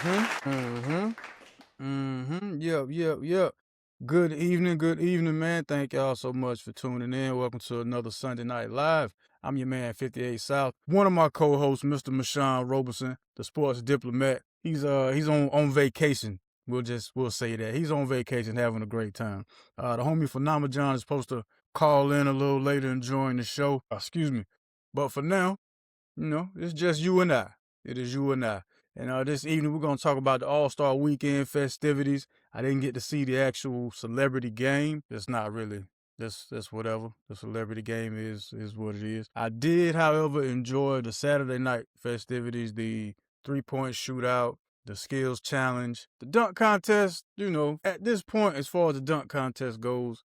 Yep. Good evening, man. Thank y'all so much for tuning in. Welcome to another Sunday Night Live. I'm your man, 58 South. One of my co-hosts, Mr. Mashawn Roberson, the sports diplomat. He's on vacation. We'll say that. He's on vacation having a great time. The homie Phenomenal John is supposed to call in a little later and join the show. Excuse me. But for now, it's just you and I. It is you and I. And this evening, we're going to talk about the All-Star Weekend festivities. I didn't get to see the actual celebrity game. It's not really. That's whatever. The celebrity game is what it is. I did, however, enjoy the Saturday night festivities, the three-point shootout, the skills challenge, the dunk contest. At this point, as far as the dunk contest goes,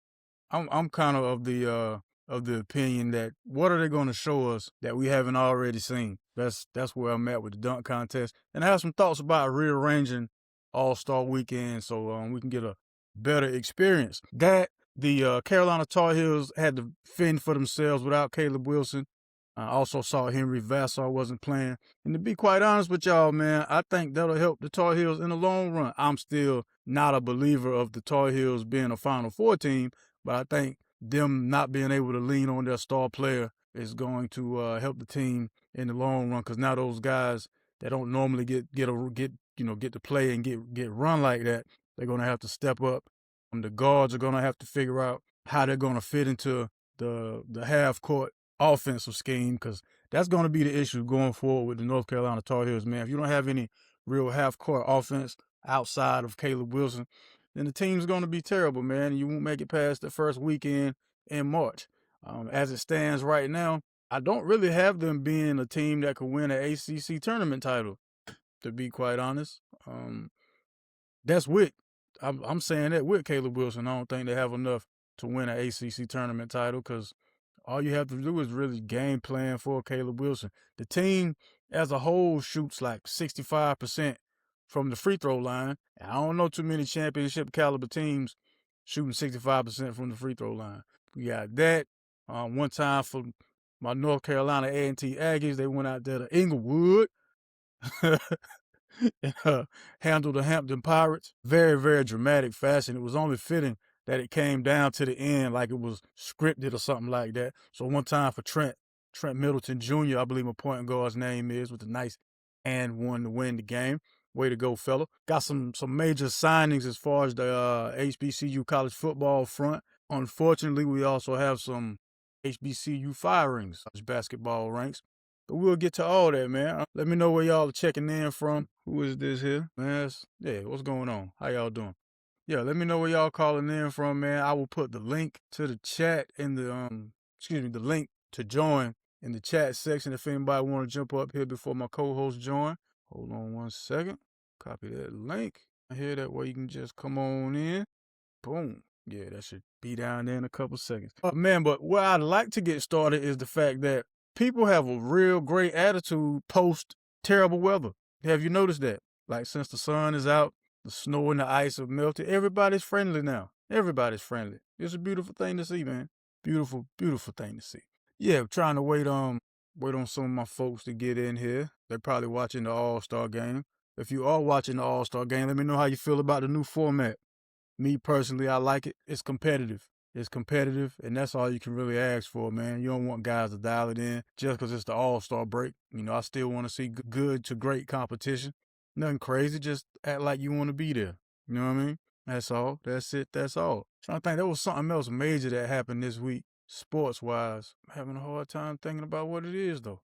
I'm kind of the opinion that what are they going to show us that we haven't already seen? That's where I'm at with the dunk contest, and I have some thoughts about rearranging All-Star Weekend so we can get a better experience. That the Carolina Tar Heels had to fend for themselves without Caleb Wilson. I also saw Henry Vassar wasn't playing, and to be quite honest with y'all, man, I think that'll help the Tar Heels in the long run. I'm still not a believer of the Tar Heels being a Final Four team, but I think them not being able to lean on their star player is going to help the team in the long run, because now those guys that don't normally get to play and get run like that, they're going to have to step up. The guards are going to have to figure out how they're going to fit into the half court offensive scheme, because that's going to be the issue going forward with the North Carolina Tar Heels, man. If you don't have any real half court offense outside of Caleb Wilson, then the team's going to be terrible, man. You won't make it past the first weekend in March. As it stands right now, I don't really have them being a team that could win an ACC tournament title, to be quite honest. That's with, I'm saying that with Caleb Wilson. I don't think they have enough to win an ACC tournament title, because all you have to do is really game plan for Caleb Wilson. The team as a whole shoots like 65% from the free throw line. I don't know too many championship caliber teams shooting 65% from the free throw line. We got that. One time for my North Carolina A&T Aggies, they went out there to Inglewood and handled the Hampton Pirates. Very, very dramatic fashion. It was only fitting that it came down to the end like it was scripted or something like that. So one time for Trent Middleton Jr., I believe my point guard's name is, with a nice and one to win the game. Way to go, fella. Got some major signings as far as the HBCU college football front. Unfortunately, we also have some HBCU firings, basketball ranks. But we'll get to all that, man. Let me know where y'all are checking in from. Who is this here? Man, what's going on? How y'all doing? Yeah, let me know where y'all calling in from, man. I will put the link to the chat in the, the link to join in the chat section if anybody want to jump up here before my co-host join. Hold on one second. Copy that link. Here, that way you can just come on in. Boom. Yeah, that should be down there in a couple seconds. Man, but where I'd like to get started is the fact that people have a real great attitude post terrible weather. Have you noticed that? Like, since the sun is out, the snow and the ice have melted, everybody's friendly now. Everybody's friendly. It's a beautiful thing to see, man. Beautiful, beautiful thing to see. Yeah, I'm trying to wait on some of my folks to get in here. They're probably watching the All-Star game. If you are watching the All-Star game, let me know how you feel about the new format. Me personally, I like it. It's competitive. And that's all you can really ask for, man. You don't want guys to dial it in just because it's the All-Star break. I still want to see good to great competition. Nothing crazy, just act like you want to be there. You know what I mean? That's all. That's it. That's all. I think there was something else major that happened this week, sports-wise. I'm having a hard time thinking about what it is, though.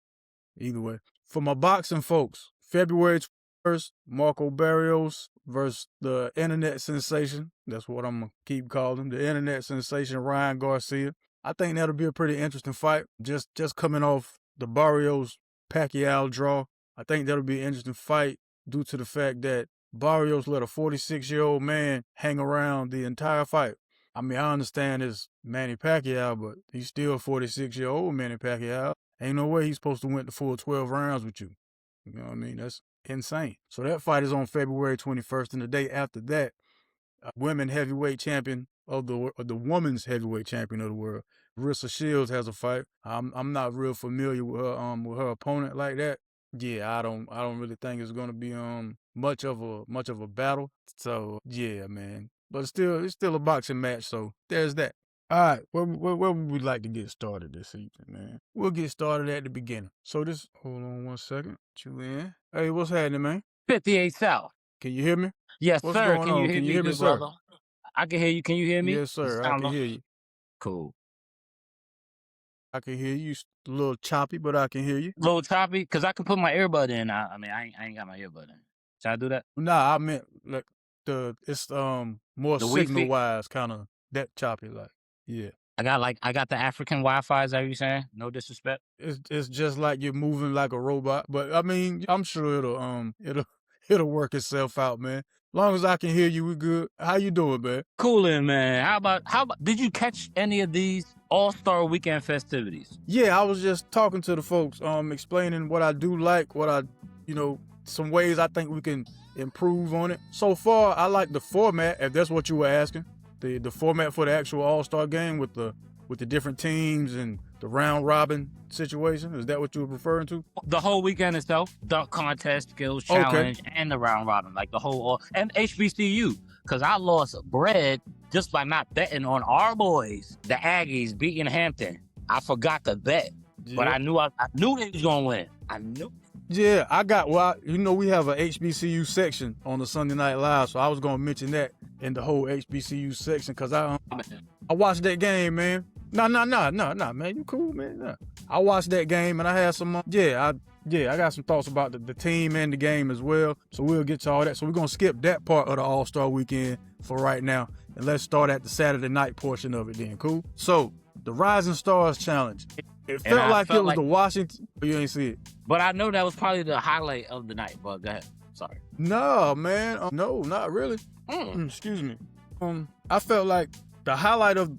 Either way. For my boxing folks, February 1st, Marco Barrios versus the internet sensation. That's what I'm going to keep calling him. The internet sensation, Ryan Garcia. I think that'll be a pretty interesting fight. Just coming off the Barrios-Pacquiao draw, I think that'll be an interesting fight due to the fact that Barrios let a 46-year-old man hang around the entire fight. I mean, I understand it's Manny Pacquiao, but he's still a 46-year-old Manny Pacquiao. Ain't no way he's supposed to win the full 12 rounds with you. You know what I mean? That's insane. So that fight is on February 21st, and the day after that, women heavyweight champion of the women's heavyweight champion of the world, Rissa Shields, has a fight. I'm not real familiar with her opponent like that, Yeah, I don't really think it's gonna be much of a battle. So yeah, man. But it's still a boxing match, so there's that. All right, where would we like to get started this evening, man? We'll get started at the beginning. So hold on one second. You in? Hey, what's happening, man? 58 South. Can you hear me? Yes, What's sir. going Can you on? hear Can you me, hear me, good sir? brother? I can hear you. Can you hear me? Yes, sir. I can hear you. Cool. I can hear you. A little choppy, but I can hear you. A little choppy because I can put my earbud in. I ain't got my earbud in. Should I do that? Nah, I meant like it's more The signal Wi-Fi? wise, kind of that choppy, like yeah. I got the African Wi-Fi. Is that what you saying? No disrespect. It's just like you're moving like a robot, but I mean, I'm sure it'll work itself out, man. Long as I can hear you, we good. How you doing, man? Coolin', man. How about? Did you catch any of these All-Star Weekend festivities? Yeah, I was just talking to the folks, explaining what I do like, some ways I think we can improve on it. So far, I like the format, if that's what you were asking. The format for the actual All-Star game with the different teams and the round robin situation. Is that what you were referring to? The whole weekend itself, dunk contest, skills challenge, and the round robin, like the whole, and HBCU. Because I lost bread just by not betting on our boys, the Aggies beating Hampton. I forgot to bet, but I knew they was gonna win. I knew. Yeah, we have a HBCU section on the Sunday Night Live, so I was gonna mention that in the whole HBCU section because I watched that game, man. Nah, man, you cool, man. Nah. I watched that game and I had some, I got some thoughts about the team and the game as well. So we'll get to all that. So we're gonna skip that part of the All-Star Weekend for right now, and let's start at the Saturday night portion of it. Then, cool. So the Rising Stars Challenge. It felt like it was the Washington. You ain't see it. But I know that was probably the highlight of the night. But go ahead. Sorry. No, man. No, not really. Excuse me. I felt like the highlight of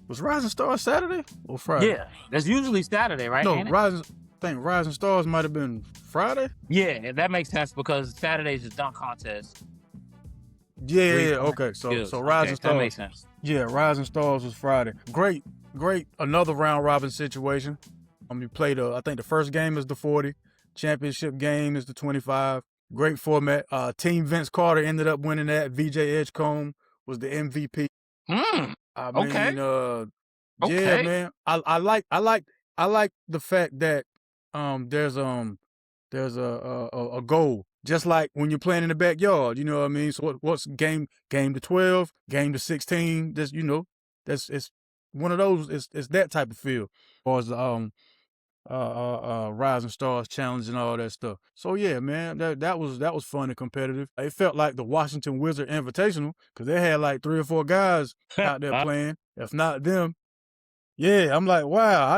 was Rising Stars Saturday or Friday? Yeah, that's usually Saturday, right? No, Rising Stars might have been Friday. Yeah, that makes sense because Saturday's is dunk contest. Yeah. Okay. So Rising Stars. That makes sense. Yeah, Rising Stars was Friday. Great. Another round robin situation. You played I think the first game is the 40, championship game is the 25. Great format. Team Vince Carter ended up winning that. VJ Edgecombe was the MVP. Okay. Yeah, man. I like the fact that there's a goal. Just like when you're playing in the backyard, you know what I mean? So what's game to 12, game to 16, just it's one of those, it's that type of feel. Or as Rising Stars Challenge and all that stuff. So yeah, man, that was fun and competitive. It felt like the Washington Wizard Invitational because they had like 3 or 4 guys out there playing. If not them, yeah, I'm like, wow,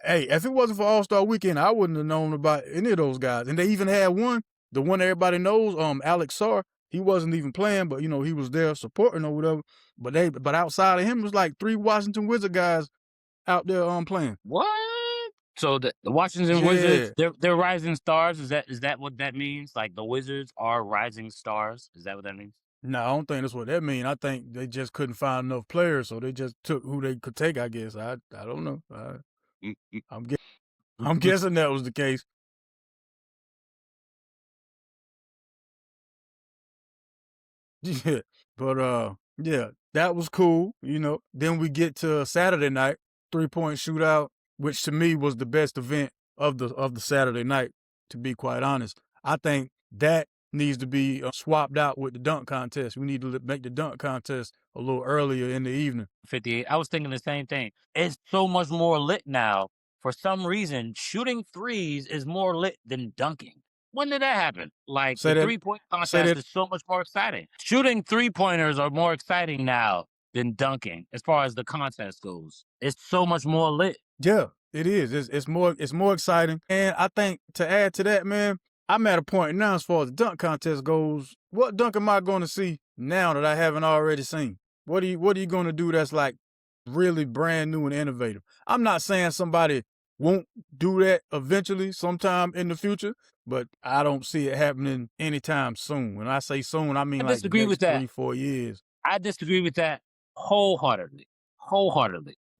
hey, if it wasn't for All-Star Weekend, I wouldn't have known about any of those guys. And they even had the one everybody knows, Alex Sarr. He wasn't even playing, but he was there supporting or whatever. But outside of him was like 3 Washington Wizard guys out there playing. What? So the Washington Wizards, they're rising stars. Is that what that means? Like the Wizards are rising stars? Is that what that means? No, I don't think that's what that means. I think they just couldn't find enough players, so they just took who they could take, I guess. I don't know. I'm guessing that was the case. Yeah, but yeah, that was cool. Then we get to Saturday night, 3-point shootout, which to me was the best event of the Saturday night. To be quite honest, I think that needs to be swapped out with the dunk contest. We need to make the dunk contest a little earlier in the evening. 58. I was thinking the same thing. It's so much more lit now. For some reason, shooting threes is more lit than dunking. When did that happen? Like the 3-point contest is so much more exciting. Shooting 3-pointers are more exciting now than dunking as far as the contest goes. It's so much more lit. Yeah, it is. It's more exciting. And I think to add to that, man, I'm at a point now as far as the dunk contest goes. What dunk am I going to see now that I haven't already seen? What are you going to do that's like really brand new and innovative? I'm not saying somebody won't do that eventually sometime in the future, but I don't see it happening anytime soon. When I say soon, I mean like the next 3-4 years. I disagree with that wholeheartedly.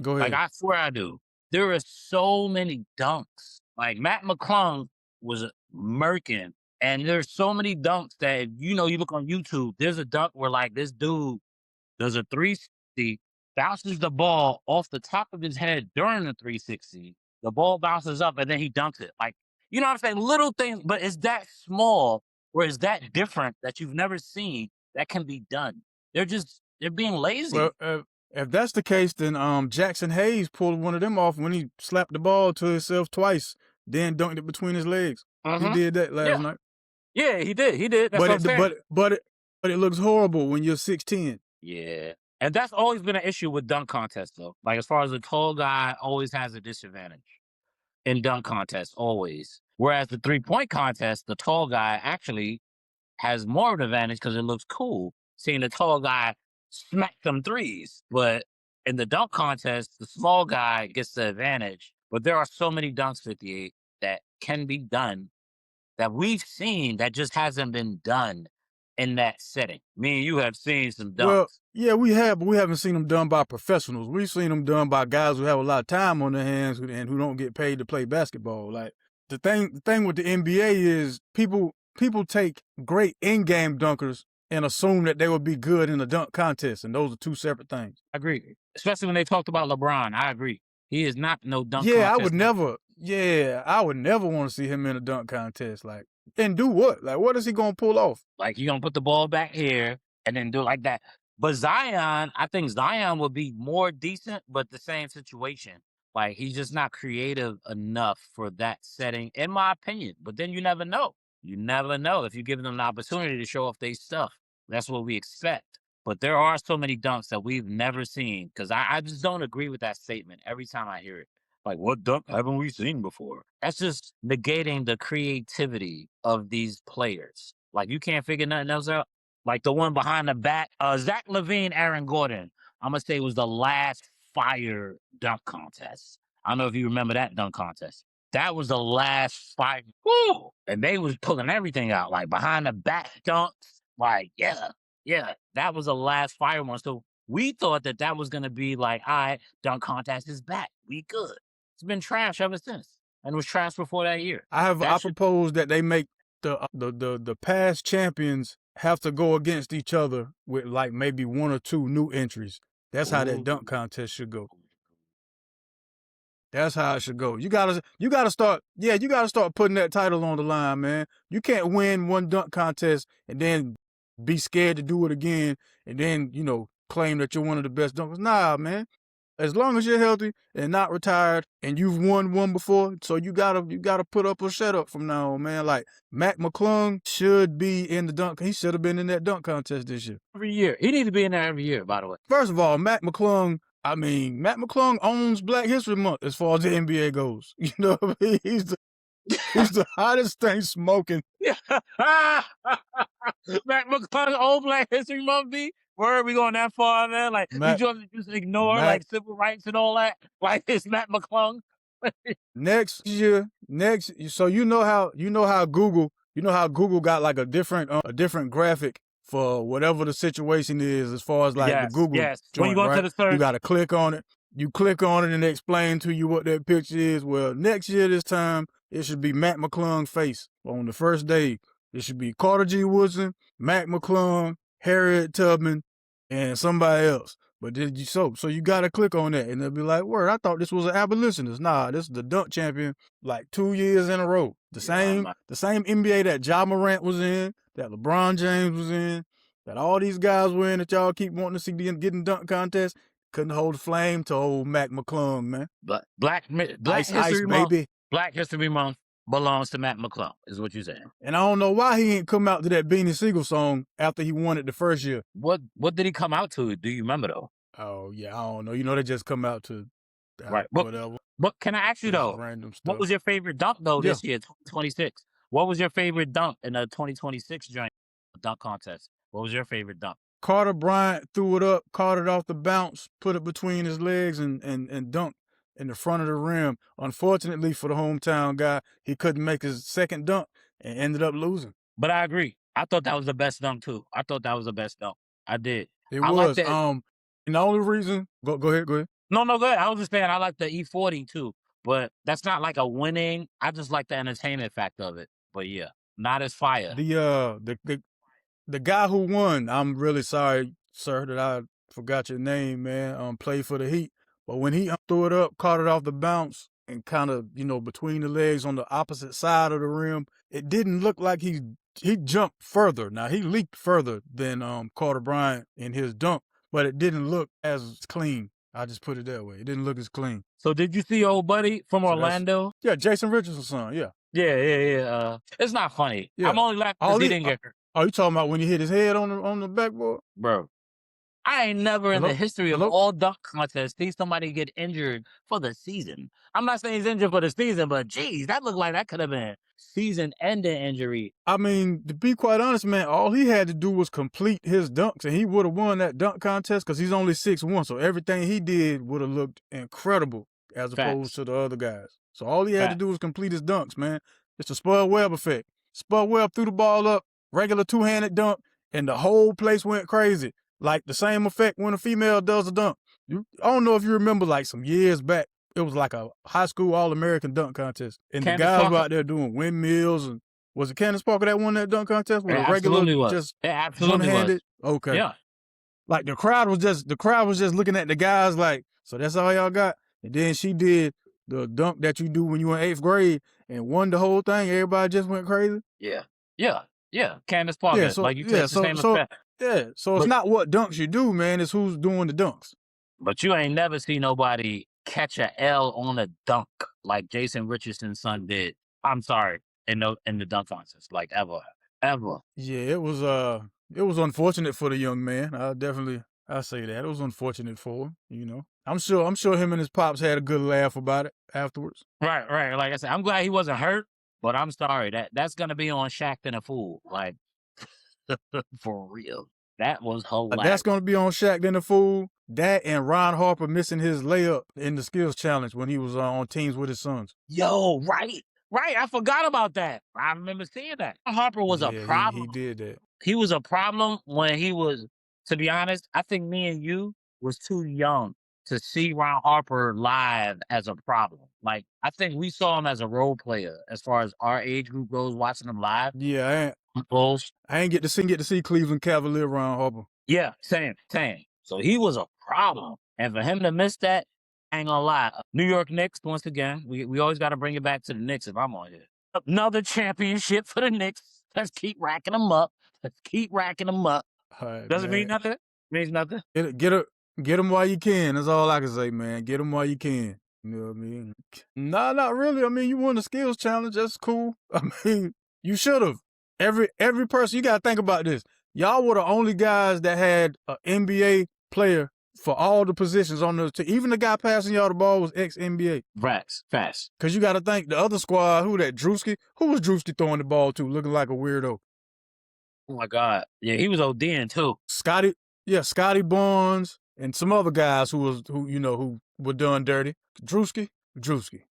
Go ahead. Like I swear I do. There are so many dunks. Like Matt McClung was murking. And there's so many dunks that, you look on YouTube, there's a dunk where like this dude does a 360, bounces the ball off the top of his head during the 360. The ball bounces up and then he dunks it. Like, you know what I'm saying? Little things, but it's that small or is that different that you've never seen that can be done. They're being lazy. Well, if that's the case, then Jackson Hayes pulled one of them off when he slapped the ball to himself twice, then dunked it between his legs. He did that last night. Yeah, he did. That's what I'm saying. But it looks horrible when you're 6'10". Yeah. And that's always been an issue with dunk contests, though. Like, as far as a tall guy always has a disadvantage in dunk contests, always. Whereas the 3-point contest, the tall guy actually has more of an advantage because it looks cool seeing the tall guy smack some threes. But in the dunk contest, the small guy gets the advantage. But there are so many dunks, 58, that can be done that we've seen that just hasn't been done in that setting. Me and you have seen some dunks. Well, yeah, we have, but we haven't seen them done by professionals. We've seen them done by guys who have a lot of time on their hands and who don't get paid to play basketball. Like the thing with the NBA is people take great in-game dunkers and assume that they would be good in a dunk contest, and those are two separate things. I agree, especially when they talked about LeBron. I agree. He is not no dunk contest. I would never want to see him in a dunk contest. Like, and do what? Like, what is he going to pull off? Like, you're going to put the ball back here and then do it like that. But Zion, I think Zion would be more decent, but the same situation. Like, he's just not creative enough for that setting, in my opinion. But then you never know. You never know if you give them an opportunity to show off their stuff. That's what we expect. But there are so many dunks that we've never seen, because I just don't agree with that statement every time I hear it. Like, what dunk haven't we seen before? That's just negating the creativity of these players. Like, you can't figure nothing else out. Like the one behind the back, Zach LaVine, Aaron Gordon, I'm going to say was the last fire dunk contest. I don't know if you remember that dunk contest. That was the last fire. Woo! And they was pulling everything out, like behind the back dunks. Like, yeah, that was the last fire one. So we thought that was going to be like, all right, dunk contest is back. We good. It's been trash ever since, and it was trash before that year. I propose that they make the past champions have to go against each other with like maybe one or two new entries. That's how that dunk contest should go. That's how it should go. You gotta start putting that title on the line, man. You can't win one dunk contest and then be scared to do it again and then, claim that you're one of the best dunkers. Nah, man. As long as you're healthy and not retired and you've won one before, so you gotta put up or shut up from now on, man. Like Mac McClung should be in the dunk. He should have been in that dunk contest this year. Every year. He needs to be in there every year, by the way. First of all, Mac McClung owns Black History Month as far as the NBA goes. You know what I mean? He's the hottest thing smoking. Mac McClung old Black History Month, B? Where are we going that far, man? Like, we just ignore like civil rights and all that? Like, it's Matt McClung. Next year, so you know how Google got like a different graphic for whatever the situation is as far as like the Google joint, when you go to the search, you got to click on it. You click on it and they explain to you what that picture is. Well, next year this time, it should be Matt McClung's face on the first day. It should be Carter G. Woodson, Mac McClung, Harriet Tubman, and somebody else. But so you got to click on that, and they'll be like, word, I thought this was an abolitionist. Nah, this is the dunk champion like 2 years in a row. The same NBA that Ja Morant was in, that LeBron James was in, that all these guys were in that y'all keep wanting to see getting dunk contests. Couldn't hold the flame to old Mac McClung, man. But Black History Month, baby. Black History Month belongs to Matt McClung, is what you're saying. And I don't know why he ain't come out to that Beanie Siegel song after he won it the first year. What did he come out to? Do you remember, though? Oh, yeah, I don't know. They just come out to right. Whatever. But can I ask you, though, random stuff. What was your favorite dunk, though, this year, 2026? What was your favorite dunk in the 2026 dunk contest? What was your favorite dunk? Carter Bryant threw it up, caught it off the bounce, put it between his legs, and dunked in the front of the rim. Unfortunately for the hometown guy, he couldn't make his second dunk and ended up losing. But I agree. I thought that was the best dunk, too. I thought that was the best dunk. I did. It was. And the only reason... Go ahead. No, go ahead. I was just saying I like the E40, too. but that's not like a winning. I just like the entertainment factor of it. But yeah, not as fire. The guy who won, I'm really sorry, sir, that I forgot your name, man. Played for the Heat, but when he threw it up, caught it off the bounce, and kind of between the legs on the opposite side of the rim, it didn't look like he jumped further. Now he leaped further than Carter Bryant in his dunk, but it didn't look as clean. I just put it that way. It didn't look as clean. So did you see old buddy from Orlando? Yeah, Jason Richardson's son. Yeah. Yeah. It's not funny. Yeah. I'm only laughing because he didn't get hurt. Oh, you talking about when he hit his head on the backboard? Bro, I ain't never in the history of all dunk contests seen somebody get injured for the season. I'm not saying he's injured for the season, but geez, that looked like that could have been season-ending injury. I mean, to be quite honest, man, all he had to do was complete his dunks, and he would have won that dunk contest because he's only 6'1", so everything he did would have looked incredible as opposed to the other guys. So all he had to do was complete his dunks, man. It's the Spud Webb effect. Spud Webb threw the ball up, regular two-handed dunk, and the whole place went crazy. Like the same effect when a female does a dunk. I don't know if you remember, like some years back, it was like a high school All-American dunk contest. And the guys were out there doing windmills. And was it Candace Parker that won that dunk contest? With a regular, just one-handed? Okay. Yeah. Like the crowd was just looking at the guys like, so that's all y'all got? And then she did the dunk that you do when you in 8th grade and won the whole thing. Everybody just went crazy. Yeah. Candace Parker. Yeah, so, like you said, the same effect. Yeah, so it's not what dunks you do, man. It's who's doing the dunks. But you ain't never seen nobody catch a L on a dunk like Jason Richardson's son did. I'm sorry, in the dunk contest, like ever. Yeah, it was unfortunate for the young man. I say that. It was unfortunate for him, I'm sure him and his pops had a good laugh about it afterwards. Right. Like I said, I'm glad he wasn't hurt, but I'm sorry. That's gonna be on Shaq and a Fool. Like for real. That was hilarious. That's going to be on Shaq and the Fool. That and Ron Harper missing his layup in the skills challenge when he was on teams with his sons. Yo, right. I forgot about that. I remember seeing that. Harper was a problem. He did that. He was a problem when he was, to be honest, I think me and you was too young to see Ron Harper live as a problem. Like, I think we saw him as a role player as far as our age group goes, watching him live. Yeah, I ain't get to see Cleveland Cavalier Ron Harper. Yeah, same. So he was a problem. And for him to miss that, I ain't gonna lie. New York Knicks, once again, we always got to bring it back to the Knicks if I'm on here. Another championship for the Knicks. Let's keep racking them up. Right, Doesn't mean nothing. Means nothing. Get them while you can. That's all I can say, man. Get them while you can. You know what I mean? Nah, not really. I mean, you won the skills challenge. That's cool. I mean, you should have. Every person, you got to think about this. Y'all were the only guys that had an NBA player for all the positions on the team. Even the guy passing y'all the ball was ex-NBA. Facts. Because you got to think the other squad, who was Drewski throwing the ball to, looking like a weirdo? Oh, my God. Yeah, he was ODing, too. Scotty Barnes and some other guys who were done dirty. Drewski.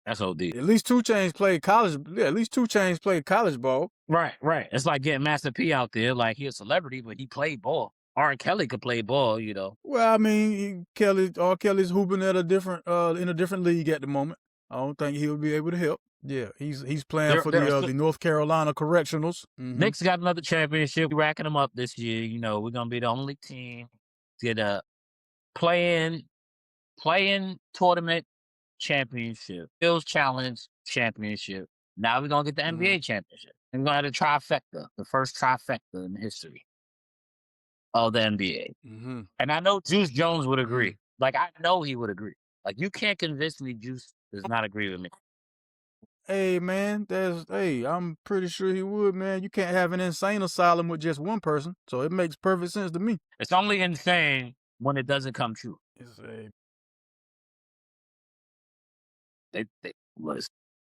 That's OD. At least 2 Chainz played college. Yeah, at least 2 Chainz played college ball. Right. It's like getting Master P out there. Like, he's a celebrity, but he played ball. R. Kelly could play ball, Well, I mean, R. Kelly's hooping at a different in a different league at the moment. I don't think he'll be able to help. Yeah, he's playing for the North Carolina Correctionals. Mm-hmm. Knicks got another championship. We're racking them up this year. We're gonna be the only team to get a playing tournament championship, Skills Challenge championship. Now we're gonna get the NBA championship. And we're gonna have a trifecta, the first trifecta in history of the NBA. Mm-hmm. And I know Juice Jones would agree. Like, I know he would agree. Like, you can't convince me Juice does not agree with me. Hey, man, I'm pretty sure he would, man. You can't have an insane asylum with just one person, so it makes perfect sense to me. It's only insane when it doesn't come true.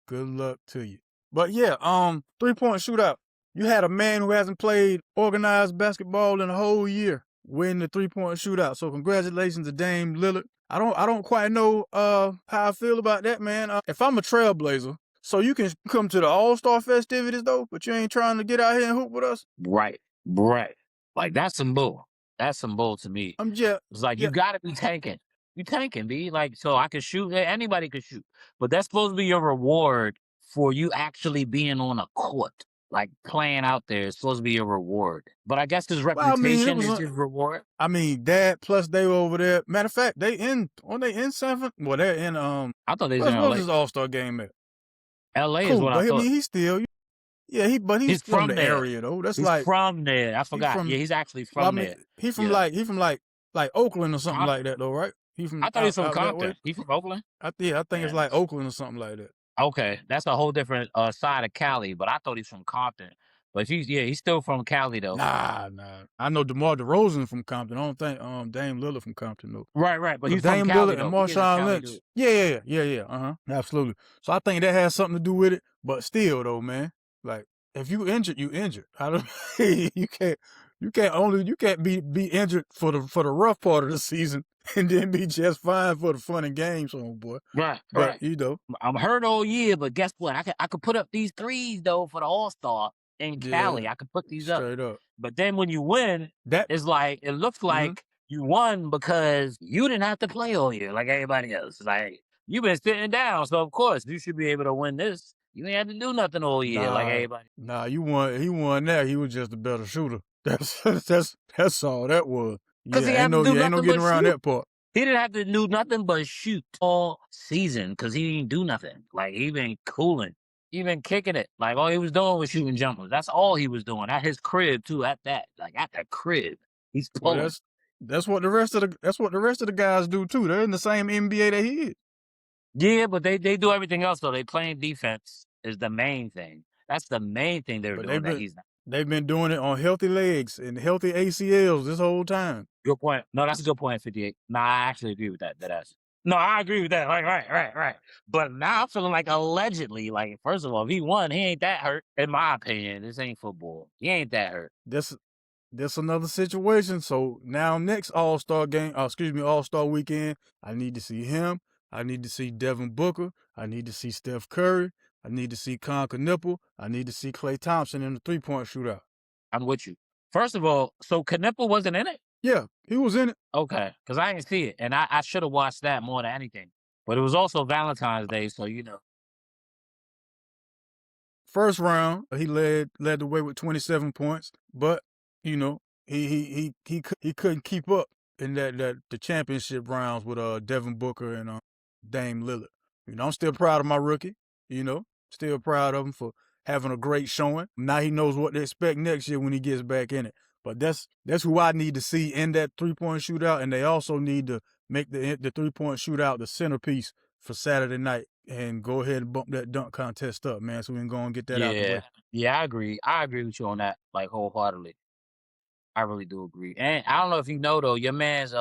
Good luck to you. But yeah, 3-point shootout. You had a man who hasn't played organized basketball in a whole year win the 3-point shootout. So congratulations to Dame Lillard. I don't quite know how I feel about that, man. If I'm a trailblazer, so you can come to the All-Star festivities though, but you ain't trying to get out here and hoop with us. Right. Like, that's some bull. That's some bull to me. It's like, you gotta be tanking. You tanking, B. Like, so I could shoot. Anybody could shoot, but that's supposed to be your reward for you actually being on a court, like playing out there. It's supposed to be your reward. But I guess his reputation is his reward. I mean, that plus they were over there. Matter of fact, they in 7th. Well, they're in I thought they was in what was LA. his All-Star game at? LA Cool, is what but I thought. I mean, he's still, yeah, he's from the there. area though. That's he's like from there. I forgot. Yeah, he's actually from there. He from like Oakland or something Compton. like that though, right? He from I thought he was from Compton. He from Oakland? I think it's like Oakland or something like that. Okay, that's a whole different side of Cali, but I thought he's from Compton. But he's still from Cali though. Nah. I know DeMar DeRozan from Compton. I don't think Dame Lillard from Compton though. Right. But he's Dame from Cali Lillard though. and Marshawn Lynch. Yeah. Absolutely. So I think that has something to do with it. But still though, man, like if you injured, you injured. I don't. you can't be injured for the rough part of the season and then be just fine for the fun and games, boy. Right. You know, I'm hurt all year, but guess what? I could put up these threes though for the All-Star in Cali. I could put these straight up. But then when you win, it's like it looks like you won because you didn't have to play all year like everybody else. Like you've been sitting down, so of course you should be able to win this. You ain't had to do nothing all year like everybody. Nah, he won that. He was just a better shooter. That's all that was. Because he had to do nothing but getting around shoot. that part. He didn't have to do nothing but shoot all season because he didn't do nothing. Like he been cooling. He been kicking it. Like all he was doing was shooting jumpers. That's all he was doing at his crib too. At the crib, he's pulling. Well, that's what the rest of the guys do too. They're in the same NBA that he is. Yeah, but they do everything else though. They playing defense is the main thing. That's the main thing they're doing. He's not. They've been doing it on healthy legs and healthy ACLs this whole time. Good point. No, that's a good point, 58. No, I actually agree with that. No, I agree with that. Like, right. But now I'm feeling like allegedly, like, first of all, if he won, he ain't that hurt. In my opinion, this ain't football. He ain't that hurt. That's another situation. So now next All-Star weekend, I need to see him. I need to see Devin Booker. I need to see Steph Curry. I need to see Con Knipple. I need to see Klay Thompson in the 3-point shootout. I'm with you. First of all, so Knipple wasn't in it? Yeah, he was in it. Okay, because I didn't see it, and I should have watched that more than anything. But it was also Valentine's Day, so you know. First round, he led the way with 27 points, but you know he couldn't keep up in the championship rounds with Devin Booker and Dame Lillard. You know, I'm still proud of my rookie. You know, still proud of him for having a great showing. Now he knows what to expect next year when he gets back in it. But that's who I need to see in that 3-point shootout, and they also need to make the 3-point shootout the centerpiece for Saturday night and go ahead and bump that dunk contest up, man, so we can go and get that out the way. Yeah, I agree. I agree with you on that, like, wholeheartedly. I really do agree. And I don't know if you know, though, your man's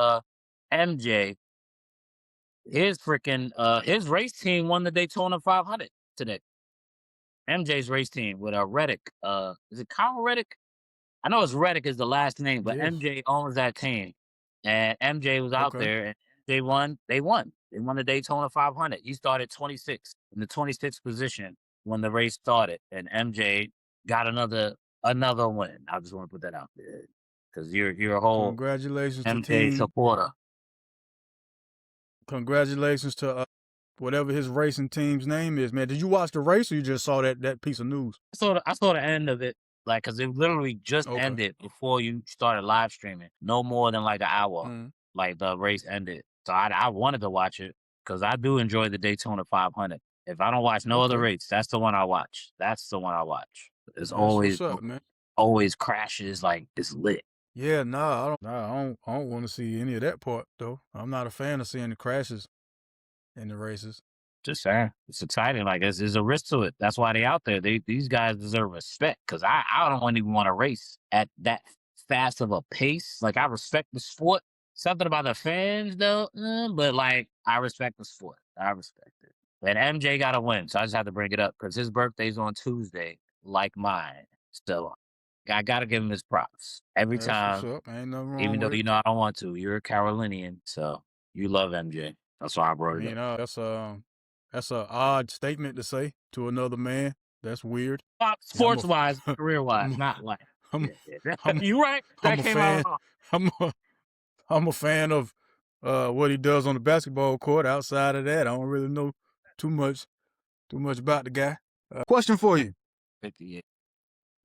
MJ, his race team won the Daytona 500 today. MJ's race team with Reddick. Is it Kyle Reddick? I know it's Reddick is the last name, but yes. MJ owns that team. And MJ was out there, and they won. They won the Daytona 500. He started 26th in the 26th position when the race started, and MJ got another win. I just want to put that out there because you're a whole congratulations MJ to team. supporter. Congratulations to whatever his racing team's name is, man. Did you watch the race, or you just saw that piece of news? I saw the end of it. Like, because it literally just ended before you started live streaming. No more than like an hour. Like, the race ended. So I wanted to watch it because I do enjoy the Daytona 500. If I don't watch no other race, that's the one I watch. It's always crashes. Like, it's lit. Yeah, I don't want to see any of that part, though. I'm not a fan of seeing the crashes in the races. Just saying, it's exciting. Like, there's a risk to it. That's why they out there. These guys deserve respect because I don't even want to race at that fast of a pace. Like, I respect the sport. Something about the fans, though, but like, I respect the sport. I respect it. And MJ got to win, so I just have to bring it up because his birthday's on Tuesday, like mine. So I got to give him his props every time. Ain't nothing wrong even though with you know I don't want to. You're a Carolinian, so you love MJ. That's why I brought it up. That's an odd statement to say to another man. That's weird. Sports-wise, career-wise, not like. You right. That came out. I'm a fan of what he does on the basketball court. Outside of that, I don't really know too much about the guy. Question for you. 58.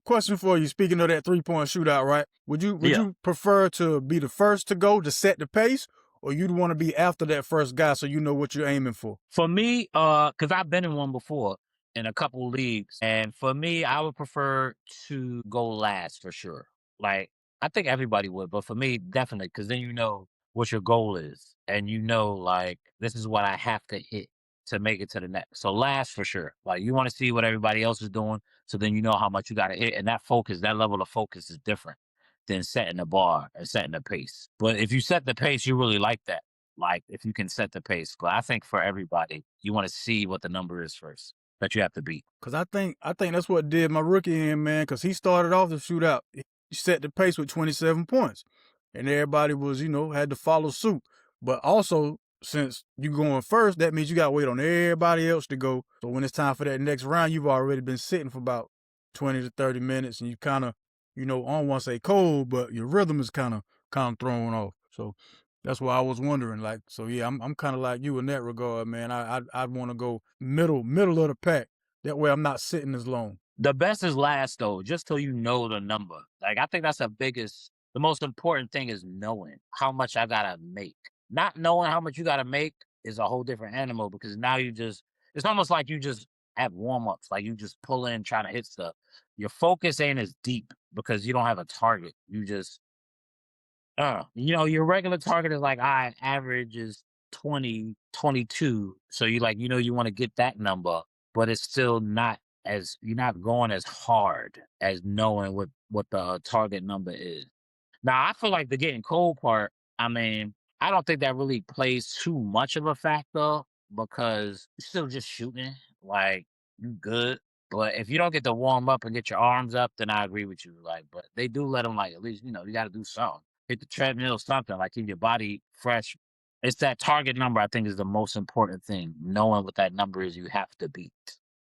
Question for you. Speaking of that 3-point shootout, right? Would you prefer to be the first to go to set the pace, or you'd want to be after that first guy so you know what you're aiming for? For me, because I've been in one before in a couple leagues, and for me, I would prefer to go last for sure. Like, I think everybody would, but for me, definitely, because then you know what your goal is, and you know, like, this is what I have to hit to make it to the next. So last for sure. Like, you want to see what everybody else is doing, so then you know how much you got to hit, and that focus, that level of focus is different than setting the bar and setting the pace. But if you set the pace, you really like that. Like, if you can set the pace. But I think for everybody, you want to see what the number is first that you have to beat. Cause I think that's what did my rookie in, man. Cause he started off the shootout. He set the pace with 27 points, and everybody was, had to follow suit. But also, since you going first, that means you got to wait on everybody else to go. So when it's time for that next round, you've already been sitting for about 20 to 30 minutes, and you kind of, I don't want to say cold, but your rhythm is kind of thrown off. So that's why I was wondering, like, so yeah, I'm kind of like you in that regard, man. I'd want to go middle of the pack. That way I'm not sitting as long. The best is last though, just so you know the number. Like, I think that's the most important thing is knowing how much I gotta make. Not knowing how much you gotta make is a whole different animal, because now it's almost like you just have warm ups, like you just pull in trying to hit stuff. Your focus ain't as deep because you don't have a target. You just your regular target is like, I average is 20, 22. So you like, you want to get that number, but it's still not you're not going as hard as knowing what the target number is. Now, I feel like the getting cold part, I mean, I don't think that really plays too much of a factor because you're still just shooting. Like, you good. But if you don't get to warm up and get your arms up, then I agree with you. Like, but they do let them, like, at least, you got to do something. Hit the treadmill, something, like keep your body fresh. It's that target number, I think, is the most important thing. Knowing what that number is, you have to beat,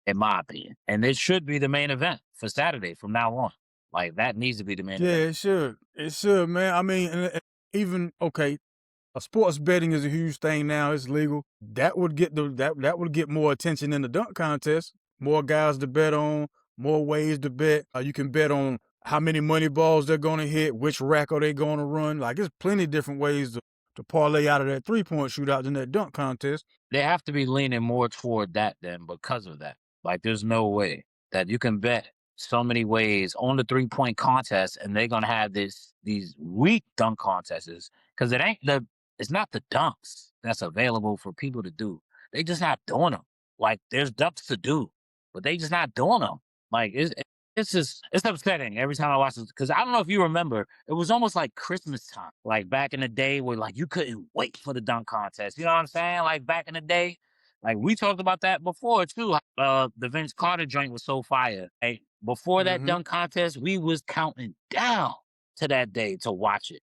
in my opinion. And it should be the main event for Saturday from now on. Like, that needs to be the main event. Yeah, it should. It should, man. I mean, even okay, sports betting is a huge thing now. It's legal. That would get that would get more attention in the dunk contest. More guys to bet on, more ways to bet. You can bet on how many money balls they're going to hit, which rack are they going to run. Like, there's plenty of different ways to parlay out of that 3-point shootout in that dunk contest. They have to be leaning more toward that then, because of that. Like, there's no way that you can bet so many ways on the 3-point contest, and they're gonna have these weak dunk contests, because it's not the dunks that's available for people to do. They just not doing them. Like, there's dunks to do, but they just not doing them. Like, it's upsetting every time I watch this, because I don't know if you remember, it was almost like Christmas time, like back in the day, where like you couldn't wait for the dunk contest. You know what I'm saying? Like, back in the day, like we talked about that before too. The Vince Carter joint was so fire. Hey, before that dunk contest, we was counting down to that day to watch it.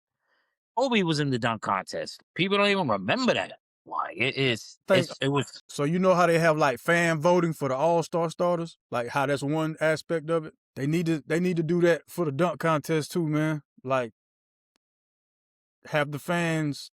Kobe was in the dunk contest. People don't even remember that. Like, it was. So you know how they have like fan voting for the All-Star starters? Like, how that's one aspect of it. They need to do that for the dunk contest too, man. Like, have the fans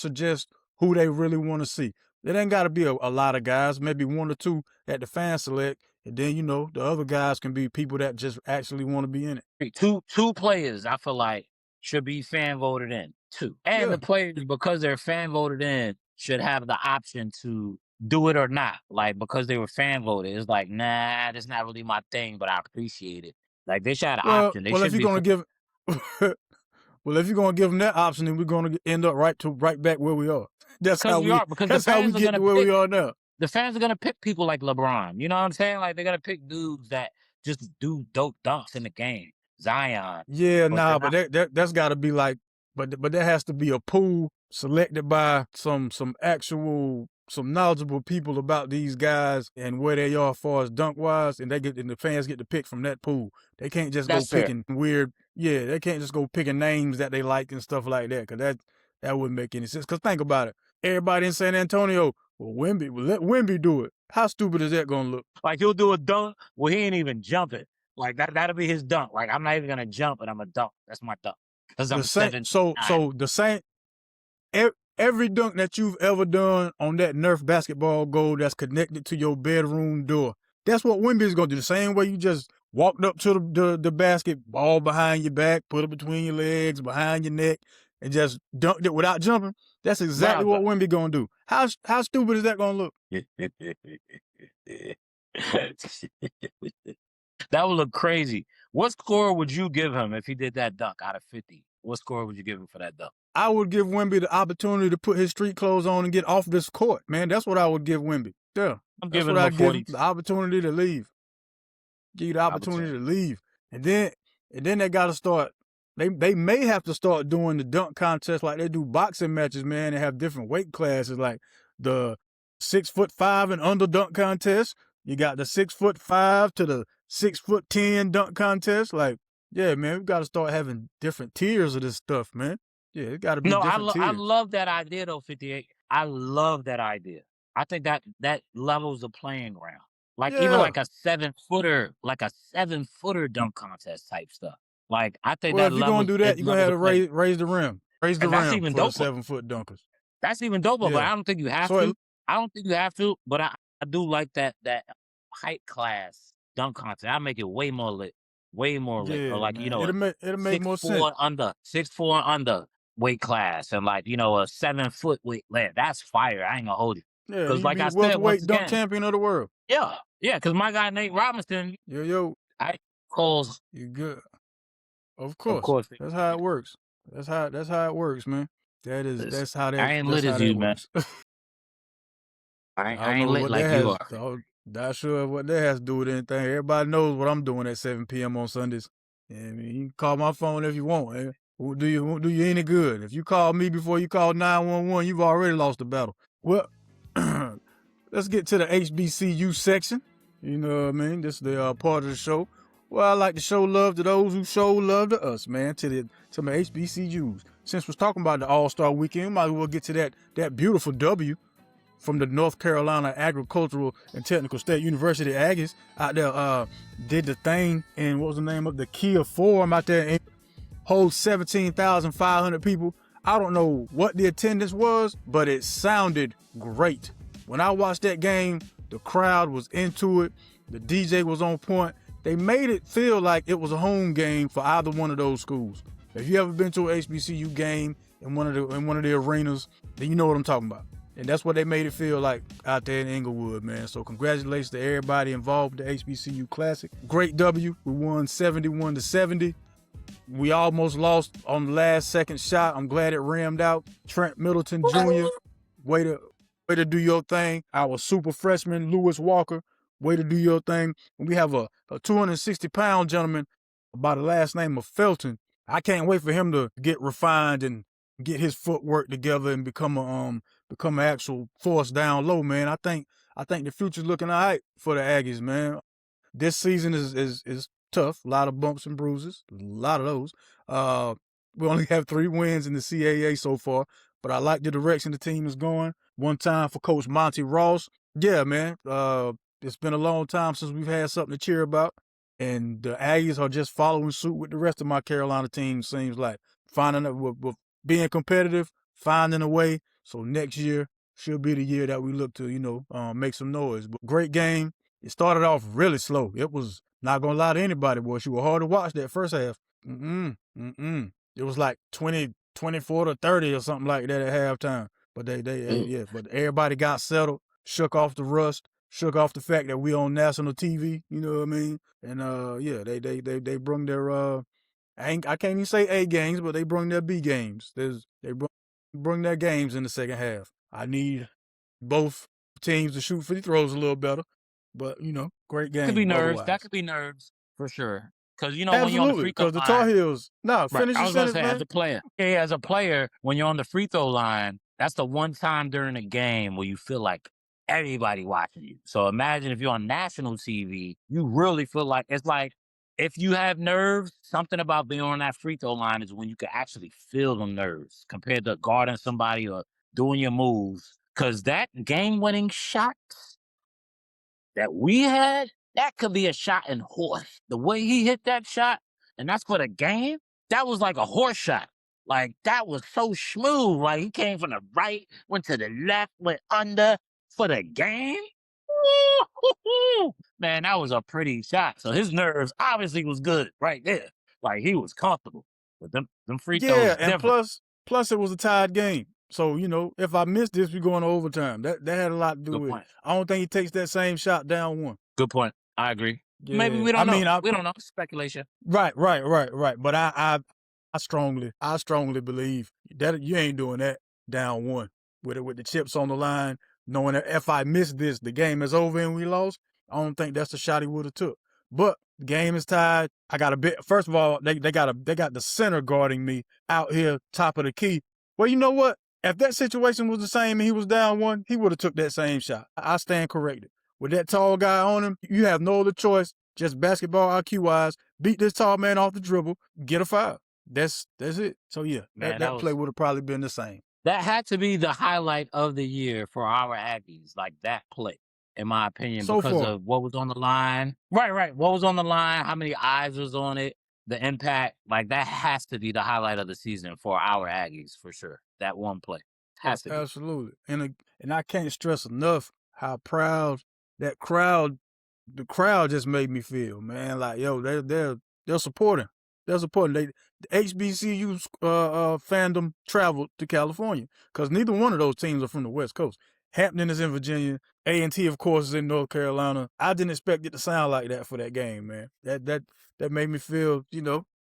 suggest who they really want to see. It ain't got to be a lot of guys, maybe one or two that the fans select, and then the other guys can be people that just actually want to be in it. Two players, I feel like, should be fan voted in. Two, and the players, because they're fan voted in, should have the option to do it or not. Like, because they were fan voted, it's like, nah, that's not really my thing, but I appreciate it. Like, they should have the option. They if you're gonna give, well, if you're gonna give them that option, then we're gonna end up right back where we are. That's how we get to where we are now. The fans are gonna pick people like LeBron. You know what I'm saying? Like, they're gonna pick dudes that just do dope dunks in the game. Zion. Yeah, but that's got to be like, but there has to be a pool selected by some knowledgeable people about these guys and where they are as far as dunk wise, and the fans get to pick from that pool. They can't just go picking weird. Yeah, they can't just go picking names that they like and stuff like that, because that wouldn't make any sense. Because think about it, everybody in San Antonio, let Wemby do it. How stupid is that gonna look? Like, he'll do a dunk, well, he ain't even jumping. Like, that'll be his dunk. Like, I'm not even gonna jump, and I'm a dunk. That's my dunk. Because I'm 7. So the same. every dunk that you've ever done on that Nerf basketball goal that's connected to your bedroom door. That's what Wemby's gonna do. The same way you just walked up to the basket, ball behind your back, put it between your legs, behind your neck, and just dunked it without jumping. That's exactly what Wemby gonna do. How stupid is that gonna look? That would look crazy. What score would you give him if he did that dunk out of 50? What score would you give him for that dunk? I would give Wemby the opportunity to put his street clothes on and get off this court, man. That's what I would give Wemby. Yeah. I'm That's giving what him I'd give him, the opportunity to leave. Give you the opportunity to leave. And then they gotta start. They may have to start doing the dunk contest like they do boxing matches, man, and have different weight classes, like the 6'5" and under dunk contest. You got the 6'5" to the 6'10" dunk contest. Like, yeah, man, we gotta start having different tiers of this stuff, man. Yeah, it gotta be different tiers. I love that idea though, 58. I love that idea. I think that levels the playing ground. Like even like a 7-footer, dunk contest type stuff. Like I think if you're gonna do that, you're gonna have to raise the rim. Raise the rim even for the 7-foot dunkers. That's even doper, but I don't think you have to. I don't think you have to, but I do like that height class dunk contest. I'll make it way more lit. Way more lit. Yeah, or like, it'll make more sense. 6'4" under weight class, and like, a 7-foot weight. That's fire. I ain't gonna hold you. Yeah, because like I said, welterweight dunk champion of the world. Yeah, because my guy Nate Robinson. I calls. You good? Of course. That's how it works. That's how it works, man. That's how that. I ain't lit as you, man. I ain't lit like you are. Not sure what that has to do with anything. Everybody knows what I'm doing at 7 p.m. on Sundays. Yeah, I mean, you can call my phone if you want. Eh? Won't do you any good. If you call me before you call 911, you've already lost the battle. Well, let's get to the HBCU section. You know what I mean? This is the part of the show. Well, I like to show love to those who show love to us, man, to my HBCUs. Since we're talking about the All-Star Weekend, might as well get to that beautiful W from the North Carolina Agricultural and Technical State University Aggies out there. Did the thing in, what was the name of the Kia Forum out there, and holds 17,500 people. I don't know what the attendance was, but it sounded great. When I watched that game, the crowd was into it. The DJ was on point. They made it feel like it was a home game for either one of those schools. If you ever been to an HBCU game in one of the arenas, then you know what I'm talking about. And that's what they made it feel like out there in Inglewood, man. So congratulations to everybody involved with the HBCU Classic. Great W. We won 71-70. We almost lost on the last second shot. I'm glad it rammed out. Trent Middleton Jr., way to do your thing. Our super freshman, Lewis Walker, way to do your thing. And we have a 260-pound gentleman by the last name of Felton. I can't wait for him to get refined and get his footwork together and become an actual force down low, man. I think the future's looking all right for the Aggies, man. This season is tough. A lot of bumps and bruises. A lot of those. We only have 3 wins in the CAA so far, but I like the direction the team is going. One time for Coach Monty Ross. Yeah, man. It's been a long time since we've had something to cheer about. And the Aggies are just following suit with the rest of my Carolina team, seems like. With being competitive, finding a way. So next year should be the year that we look to, make some noise. But great game. It started off really slow. It was, not going to lie to anybody, boy. She was hard to watch that first half. It was like 24-30 or something like that at halftime. But but everybody got settled, shook off the rust, shook off the fact that we on national TV, you know what I mean? And they brung their I can't even say A games, but they brung their B games. They brung their games in the second half. I need both teams to shoot free throws a little better, but great game. That could be nerves. That could be nerves for sure. Because when you're on the free throw line, the Tar Heels. No, finish your sentence, man. As a player, as a player, when you're on the free throw line, that's the one time during the game where you feel like everybody watching you. So imagine if you're on national TV, you really feel like it's like if you have nerves, something about being on that free throw line is when you can actually feel them nerves compared to guarding somebody or doing your moves. Because that game-winning shot that we had, that could be a shot in horse. The way he hit that shot, and that's for the game, that was like a horse shot. Like, that was so smooth. Like, he came from the right, went to the left, went under for the game. Woo-hoo-hoo. Man, that was a pretty shot. So his nerves obviously was good right there. Like, he was comfortable. But them free throws Yeah, is and different. plus it was a tied game. So, if I miss this, we're going to overtime. That had a lot to do Good with it. point. I don't think he takes that same shot down one. Good point. I agree. Maybe Yeah. we I don't know. mean, We don't know. Speculation. right. But I strongly believe that you ain't doing that down one with the chips on the line, knowing that if I miss this, the game is over and we lost. I don't think that's the shot he would have took. But the game is tied. I got a bit. First of all, they got the center guarding me out here, top of the key. Well, you know what? If that situation was the same and he was down one, he would have took that same shot. I stand corrected. With that tall guy on him, you have no other choice, just basketball IQ wise, beat this tall man off the dribble, get a foul. That's it. So yeah, Man, that play would have probably been the same. that had to be the highlight of the year for our Aggies, like that play, in my opinion, So because far. of what was on the line. Right. What was on the line, how many eyes was on it, the impact. Like, that has to be the highlight of the season for our Aggies, for sure. That one play. Has to be. Absolutely. And I can't stress enough how proud that crowd, the crowd just made me feel, man. Like, yo, they're supporting. They're supporting. The HBCU fandom traveled to California because neither one of those teams are from the West Coast. Hampton is in Virginia. A&T, of course, is in North Carolina. I didn't expect it to sound like that for that game, man. That made me feel,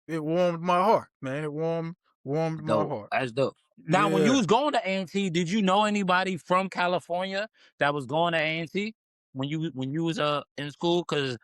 it warmed my heart, man. It warmed my heart. That's dope. Now, when you Yeah. was going to A&T, did you know anybody from California that was going to A&T when you was in school? Because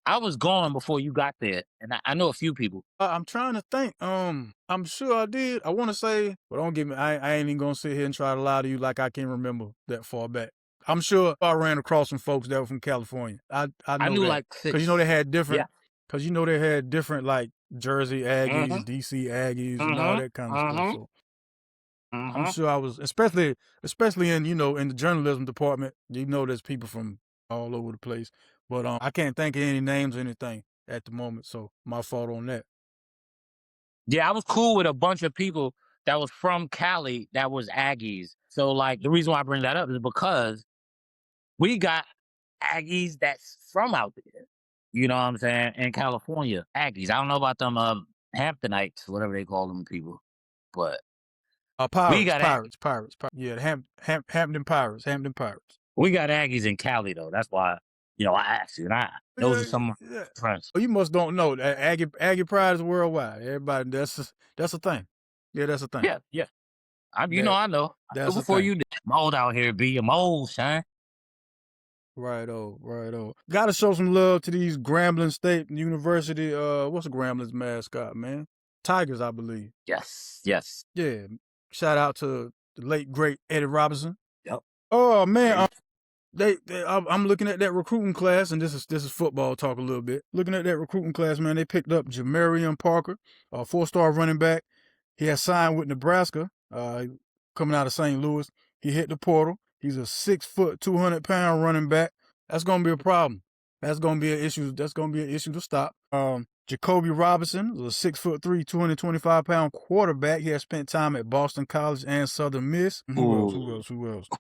I was gone before you got there, and I know a few people. I'm trying to think. I'm sure I did. I want to say, but don't give me. I ain't even gonna sit here and try to lie to you like I can remember that far back. I'm sure I ran across some folks that were from California. I I know knew that like because six. they had different. Yeah. Because they had different like Jersey Aggies, Mm-hmm. DC Aggies, and all Mm-hmm. that kind of stuff. Mm-hmm. So I'm Mm-hmm. sure I was, especially in in the journalism department. There's people from all over the place, but I can't think of any names or anything at the moment. So my fault on that. Yeah, I was cool with a bunch of people that was from Cali that was Aggies. So, like, the reason why I bring that up is because we got Aggies that's from out there. You know what I'm saying? In California, Aggies. I don't know about them Hamptonites, whatever they call them people, but we Pirates, got Aggies. Yeah, the Hampton Pirates, Hampton Pirates. We got Aggies in Cali though. That's why I asked you. And those Yeah, are some yeah. friends. Well, you must don't know that Aggie Pride is worldwide. Everybody, that's a thing. Yeah, that's a thing. Yeah. I That I know. I knew that's a before thing. you did. I'm old out here, B. I'm old, son. Right on. Got to show some love to these Grambling State University. What's the Grambling's mascot, man? Tigers, I believe. Yes. Yeah. Shout out to the late great Eddie Robinson. Yep. Oh man, I'm looking at that recruiting class, and this is football talk a little bit. Looking at that recruiting class, man, they picked up Jamarian Parker, a 4-star running back. He has signed with Nebraska, coming out of St. Louis. He hit the portal. He's a 6', 200-pound running back. That's gonna be a problem. That's gonna be an issue. That's gonna be an issue to stop. Jacoby Robinson is a 6'3", 225-pound quarterback. He has spent time at Boston College and Southern Miss. Who else?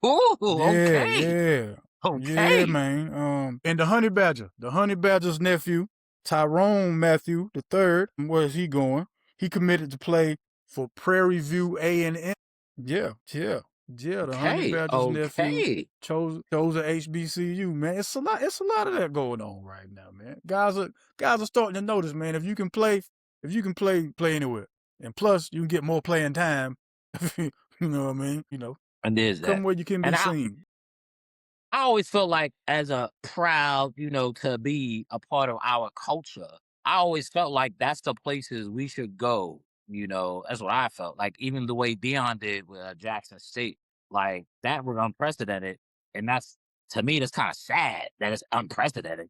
Ooh, Yeah. Okay. Yeah, man. And the Honey Badger's nephew, Tyrone Matthew III, where's he going? He committed to play for Prairie View A&M. Yeah. The Honey Badger's nephew chose a HBCU, man. It's a lot of that going on right now, man. Guys are starting to notice, man. If you can play anywhere, and plus you can get more playing time. You know what I mean? And there's that. Come where you can be seen. I always felt like, as a proud, to be a part of our culture, I always felt like that's the places we should go. That's what I felt like. Even the way Dion did with Jackson State, like, that was unprecedented. And to me, that's kind of sad that it's unprecedented.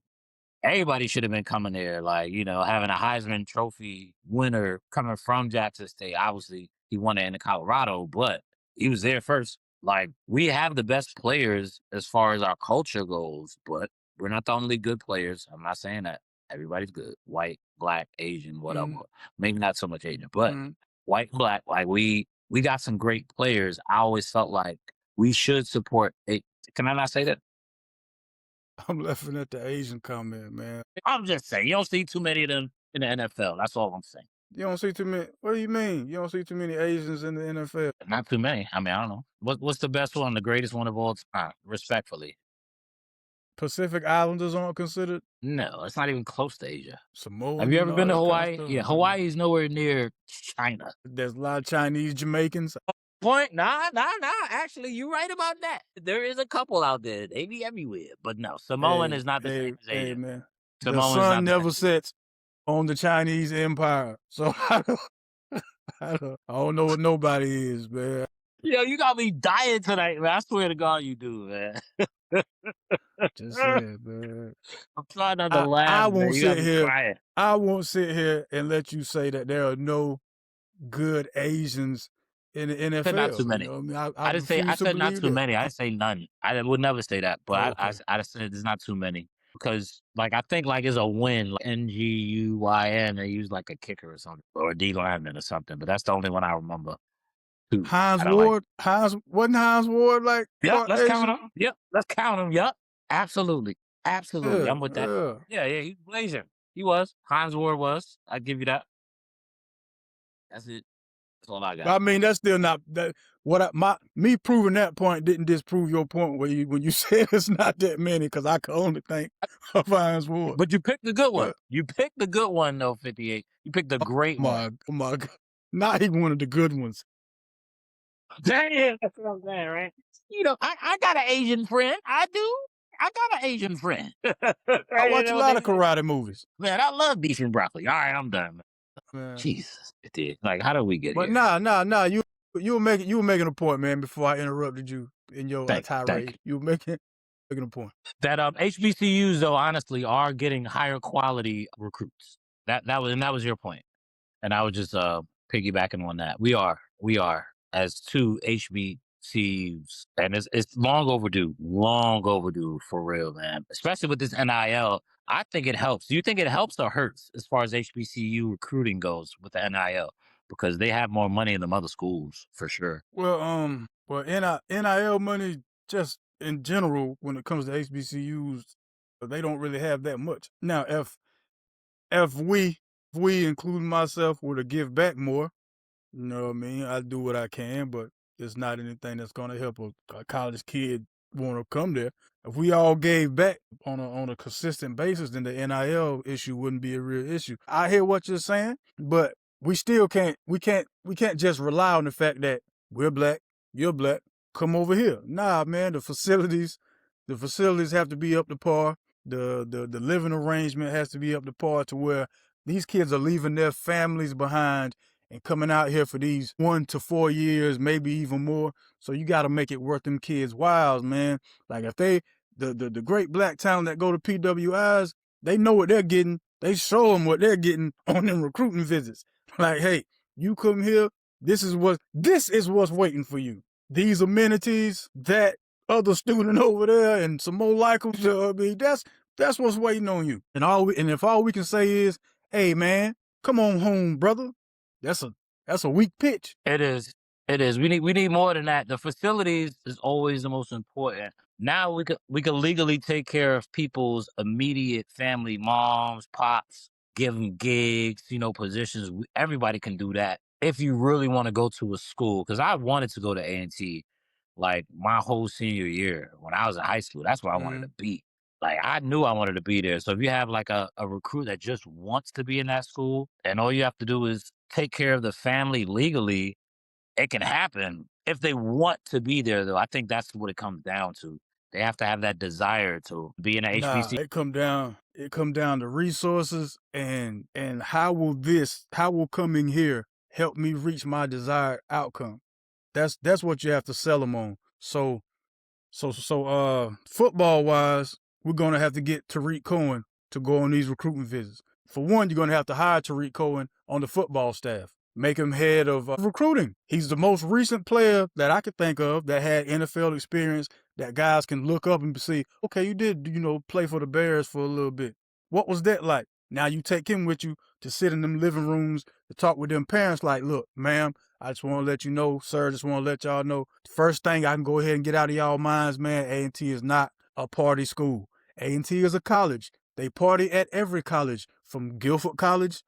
Everybody should have been coming there, like, having a Heisman Trophy winner coming from Jackson State. Obviously, he won it in Colorado, but he was there first. Like, we have the best players as far as our culture goes, but we're not the only good players. I'm not saying that everybody's good. White, black, Asian, whatever. Maybe not so much Asian, but white and black. Like we got some great players. I always felt like we should support it. Can I not say that? I'm laughing at the Asian comment, man. I'm just saying, you don't see too many of them in the NFL. That's all I'm saying. You don't see too many. What do you mean? You don't see too many Asians in the NFL? Not too many. I mean, I don't know. What's the best one, the greatest one of all time? Respectfully. Pacific Islanders aren't considered? No, it's not even close to Asia. Samoan Have you ever and all been to that kind of Hawaii? stuff. Yeah, Hawaii's nowhere near China. There's a lot of Chinese Jamaicans. Point. Nah. Actually, you're right about that. There is a couple out there. They be everywhere. But no, Samoan is not the same as Asia. Hey, man. Samoan The is sun not the never same. sets on the Chinese Empire. So I don't know what nobody is, man. Yo, you got me dying tonight, man. I swear to God you do, man. Just saying, man. I'm trying not to laugh, I man. won't You got sit me here. crying. I won't sit here and let you say that there are no good Asians in the NFL. Said not too many. You know what I mean? I didn't say. I said not too many. I didn't say none. I would never say that, but Okay. I said there's not too many because, like, I think like it's a win. Like Nguyn, they use like a kicker or something, or a D lineman or something. But that's the only one I remember. Hines Ward. Wasn't Hines Ward like? Yeah, let's count him. Yep, let's count him. Yep, absolutely. Yeah, I'm with that. Yeah, he's blazing. He was. Hines Ward was. I give you that. That's it. That's all I got. I mean, that's still not that. Me proving that point didn't disprove your point when you said it's not that many, because I can only think of Hines Ward. But you picked the good one. You picked the good one, though. 58. You picked the great one. Oh my God! Not even one of the good ones. Damn, that's what I'm saying, right? You know, I got an Asian friend. I do. I got an Asian friend. I watch a lot of karate movies. Man, I love beef and broccoli. All right, I'm done. Man. Jesus, like, how did we get here? But nah. You were making a point, man. Before I interrupted you in your tirade, you were making a point. That HBCUs, though, honestly, are getting higher quality recruits. That was your point, and I was just piggybacking on that. We are as two HBCUs, and it's long overdue for real, man. Especially with this NIL, I think it helps. Do you think it helps or hurts as far as HBCU recruiting goes with the NIL? Because they have more money than other schools, for sure. Well, NIL money just in general, when it comes to HBCUs, they don't really have that much. Now, if we, including myself, were to give back more, you know what I mean, I do what I can, but it's not anything that's going to help a college kid want to come there. If we all gave back on a consistent basis, then the NIL issue wouldn't be a real issue. I hear what you're saying, but we still can't just rely on the fact that we're black, you're black, come over here. Nah, man, the facilities have to be up to par. The living arrangement has to be up to par to where these kids are leaving their families behind and coming out here for these 1 to 4 years, maybe even more. So you got to make it worth them kids' whiles, man. Like if the great black talent that go to PWIs, they know what they're getting. They show them what they're getting on them recruiting visits. Like, hey, you come here. This is what's waiting for you. These amenities, that other student over there, and some more like them. So, I mean, that's what's waiting on you. And if all we can say is, hey, man, come on home, brother. That's a weak pitch. It is. We need more than that. The facilities is always the most important. Now we could legally take care of people's immediate family, moms, pops, give them gigs, positions. Everybody can do that if you really want to go to a school. Because I wanted to go to A&T like my whole senior year when I was in high school. That's where I wanted to be. Like, I knew I wanted to be there. So if you have like a recruit that just wants to be in that school, and all you have to do is take care of the family legally, it can happen. If they want to be there, though, I think that's what it comes down to. They have to have that desire to be in an HBCU. It come down to resources and how will coming here help me reach my desired outcome. That's what you have to sell them on. So football wise, we're gonna have to get Tariq Cohen to go on these recruiting visits. For one, you're gonna have to hire Tariq Cohen on the football staff. Make him head of recruiting. He's the most recent player that I could think of that had NFL experience that guys can look up and see, okay, you did, play for the Bears for a little bit. What was that like? Now you take him with you to sit in them living rooms to talk with them parents like, look, ma'am, I just want to let you know, sir, just want to let y'all know. First thing I can go ahead and get out of y'all minds, man, A&T is not a party school. A&T is a college. They party at every college, from Guilford College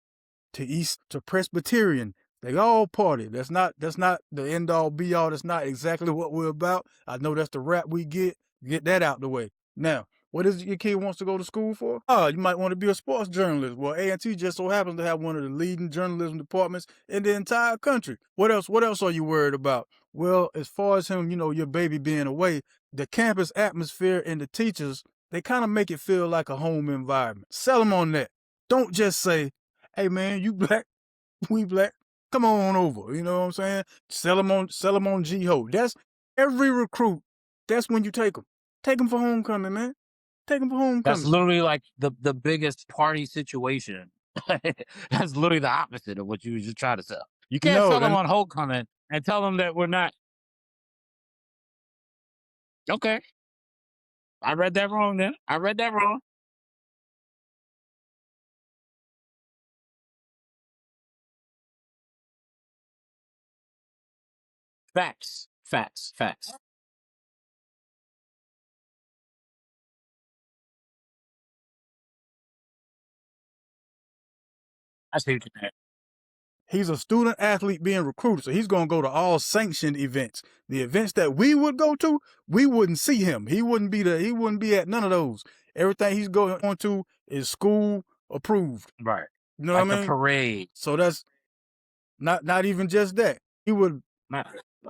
to East to Presbyterian. They all party. That's not the end all be all. That's not exactly what we're about. I know that's the rap we get. Get that out the way. Now, what is it your kid wants to go to school for? Oh, you might want to be a sports journalist. Well, A&T just so happens to have one of the leading journalism departments in the entire country. What else are you worried about? Well, as far as him, your baby being away, the campus atmosphere and the teachers, they kind of make it feel like a home environment. Sell them on that. Don't just say, hey man, you black, we black, come on over. You know what I'm saying? Sell them on G-Ho. That's every recruit. That's when you take them. Take them for homecoming, man. Take them for homecoming. That's literally like the biggest party situation. That's literally the opposite of what you was just trying to sell. You can't sell them on homecoming and tell them that we're not. Okay. I read that wrong then. I read that wrong. Facts. Facts. Facts. I see what you're saying. He's a student athlete being recruited, so he's going to go to all sanctioned events. The events that we would go to, we wouldn't see him. He wouldn't be at none of those. Everything he's going to is school approved. Right. You know like what I mean? The parade. So that's not even just that. He would I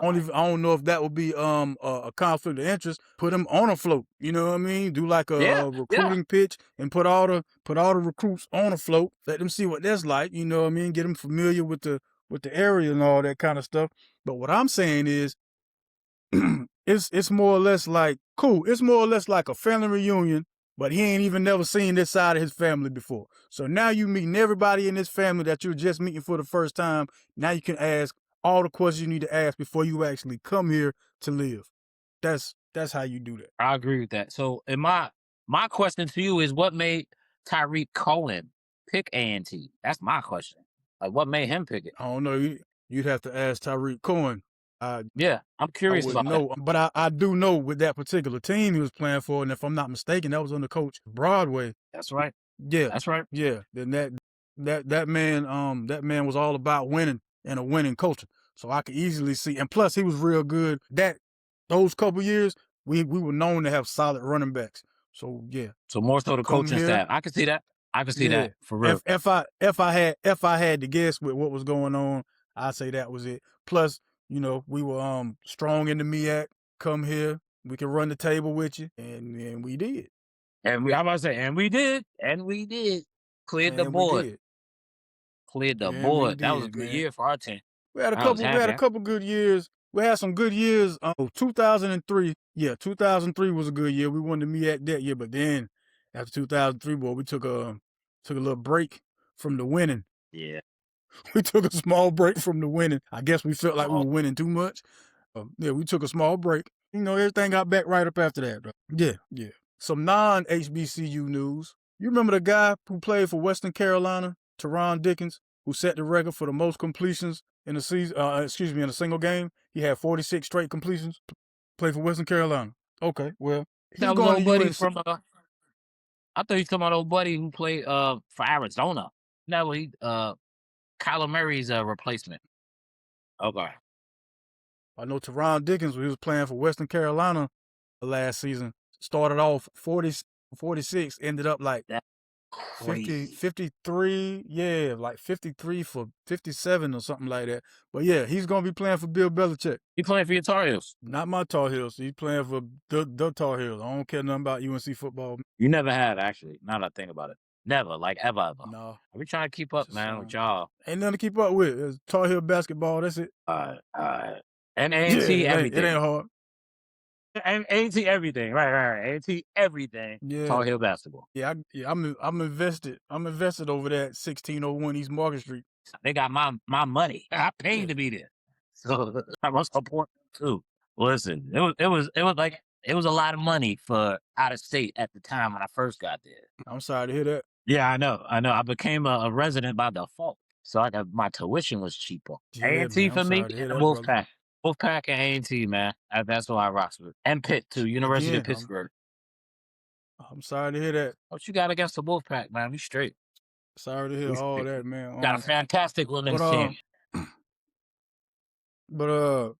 don't know if that would be a conflict of interest. Put him on a float. You know what I mean? Do like a recruiting pitch and put all the recruits on a float. Let them see what that's like. You know what I mean? Get them familiar with the area and all that kind of stuff. But what I'm saying is, it's more or less like cool. It's more or less like a family reunion, but he ain't even never seen this side of his family before. So now you meeting everybody in his family that you're just meeting for the first time. Now you can ask all the questions you need to ask before you actually come here to live. That's how you do that. I agree with that. So, my question to you is, what made Tyreek Cohen pick A&T? That's my question. Like, what made him pick it? I don't know. You'd have to ask Tyreek Cohen. Yeah, I'm curious about that. But I do know with that particular team he was playing for, and if I'm not mistaken, that was under Coach Broadway. That's right. Yeah, that's right. Yeah, then that man was all about winning and a winning culture. So I could easily see, and plus he was real good. Those couple years, we were known to have solid running backs. So yeah. So more so the coaching staff. I can see that. I can see that for real. If I had to guess with what was going on, I'd say that was it. Plus, we were strong in the MEAC. Come here, we can run the table with you, and we did. And we did. Cleared the board. Cleared the board. That was a good year for our team. We had a couple good years. We had some good years. 2003. Yeah, 2003 was a good year. We won the MEAC that year, but then after 2003, boy, we took a little break from the winning. Yeah. We took a small break from the winning. I guess we felt like we were winning too much. We took a small break. Everything got back right up after that. Bro. Yeah. Some non-HBCU news. You remember the guy who played for Western Carolina, Teron Dickens, who set the record for the most completions in a season? In a single game. He had 46 straight completions. Played for Western Carolina. Okay, well, he's going to UNC. From I thought he was talking about old buddy who played for Arizona. No, he Kyler Murray's replacement. Okay. I know Teron Dickens, he was playing for Western Carolina last season. Started off 46, ended up like 50, 53, yeah, like 53 for 57 or something like that. But yeah, he's going to be playing for Bill Belichick. He playing for your Tar Heels? Not my Tar Heels. He's playing for the Tar Heels. I don't care nothing about UNC football. You never have, actually, now that I think about it. Never, like ever. No. We trying to keep up, man, with y'all. Ain't nothing to keep up with. It's Tar Heel basketball, that's it. And A&T everything. It ain't hard. And A&T everything, right. A&T everything. Yeah. Tar Heel basketball. Yeah, I'm invested. I'm invested over there at 1601 East Market Street. They got my money. I paid to be there, so I must support them too. Listen, it was like it was a lot of money for out of state at the time when I first got there. I'm sorry to hear that. Yeah, I know. I became a resident by default, so my tuition was cheaper. Yeah, A&T man. I'm for me sorry to hear and the that, brother. Wolfpack. Wolfpack and A&T, man. That's what I rocks with. And Pitt too, University of Again, Pittsburgh. I'm sorry to hear that. What you got against the Wolfpack, man? We straight. Sorry to hear We all straight. that, man. Got a fantastic But women's team. but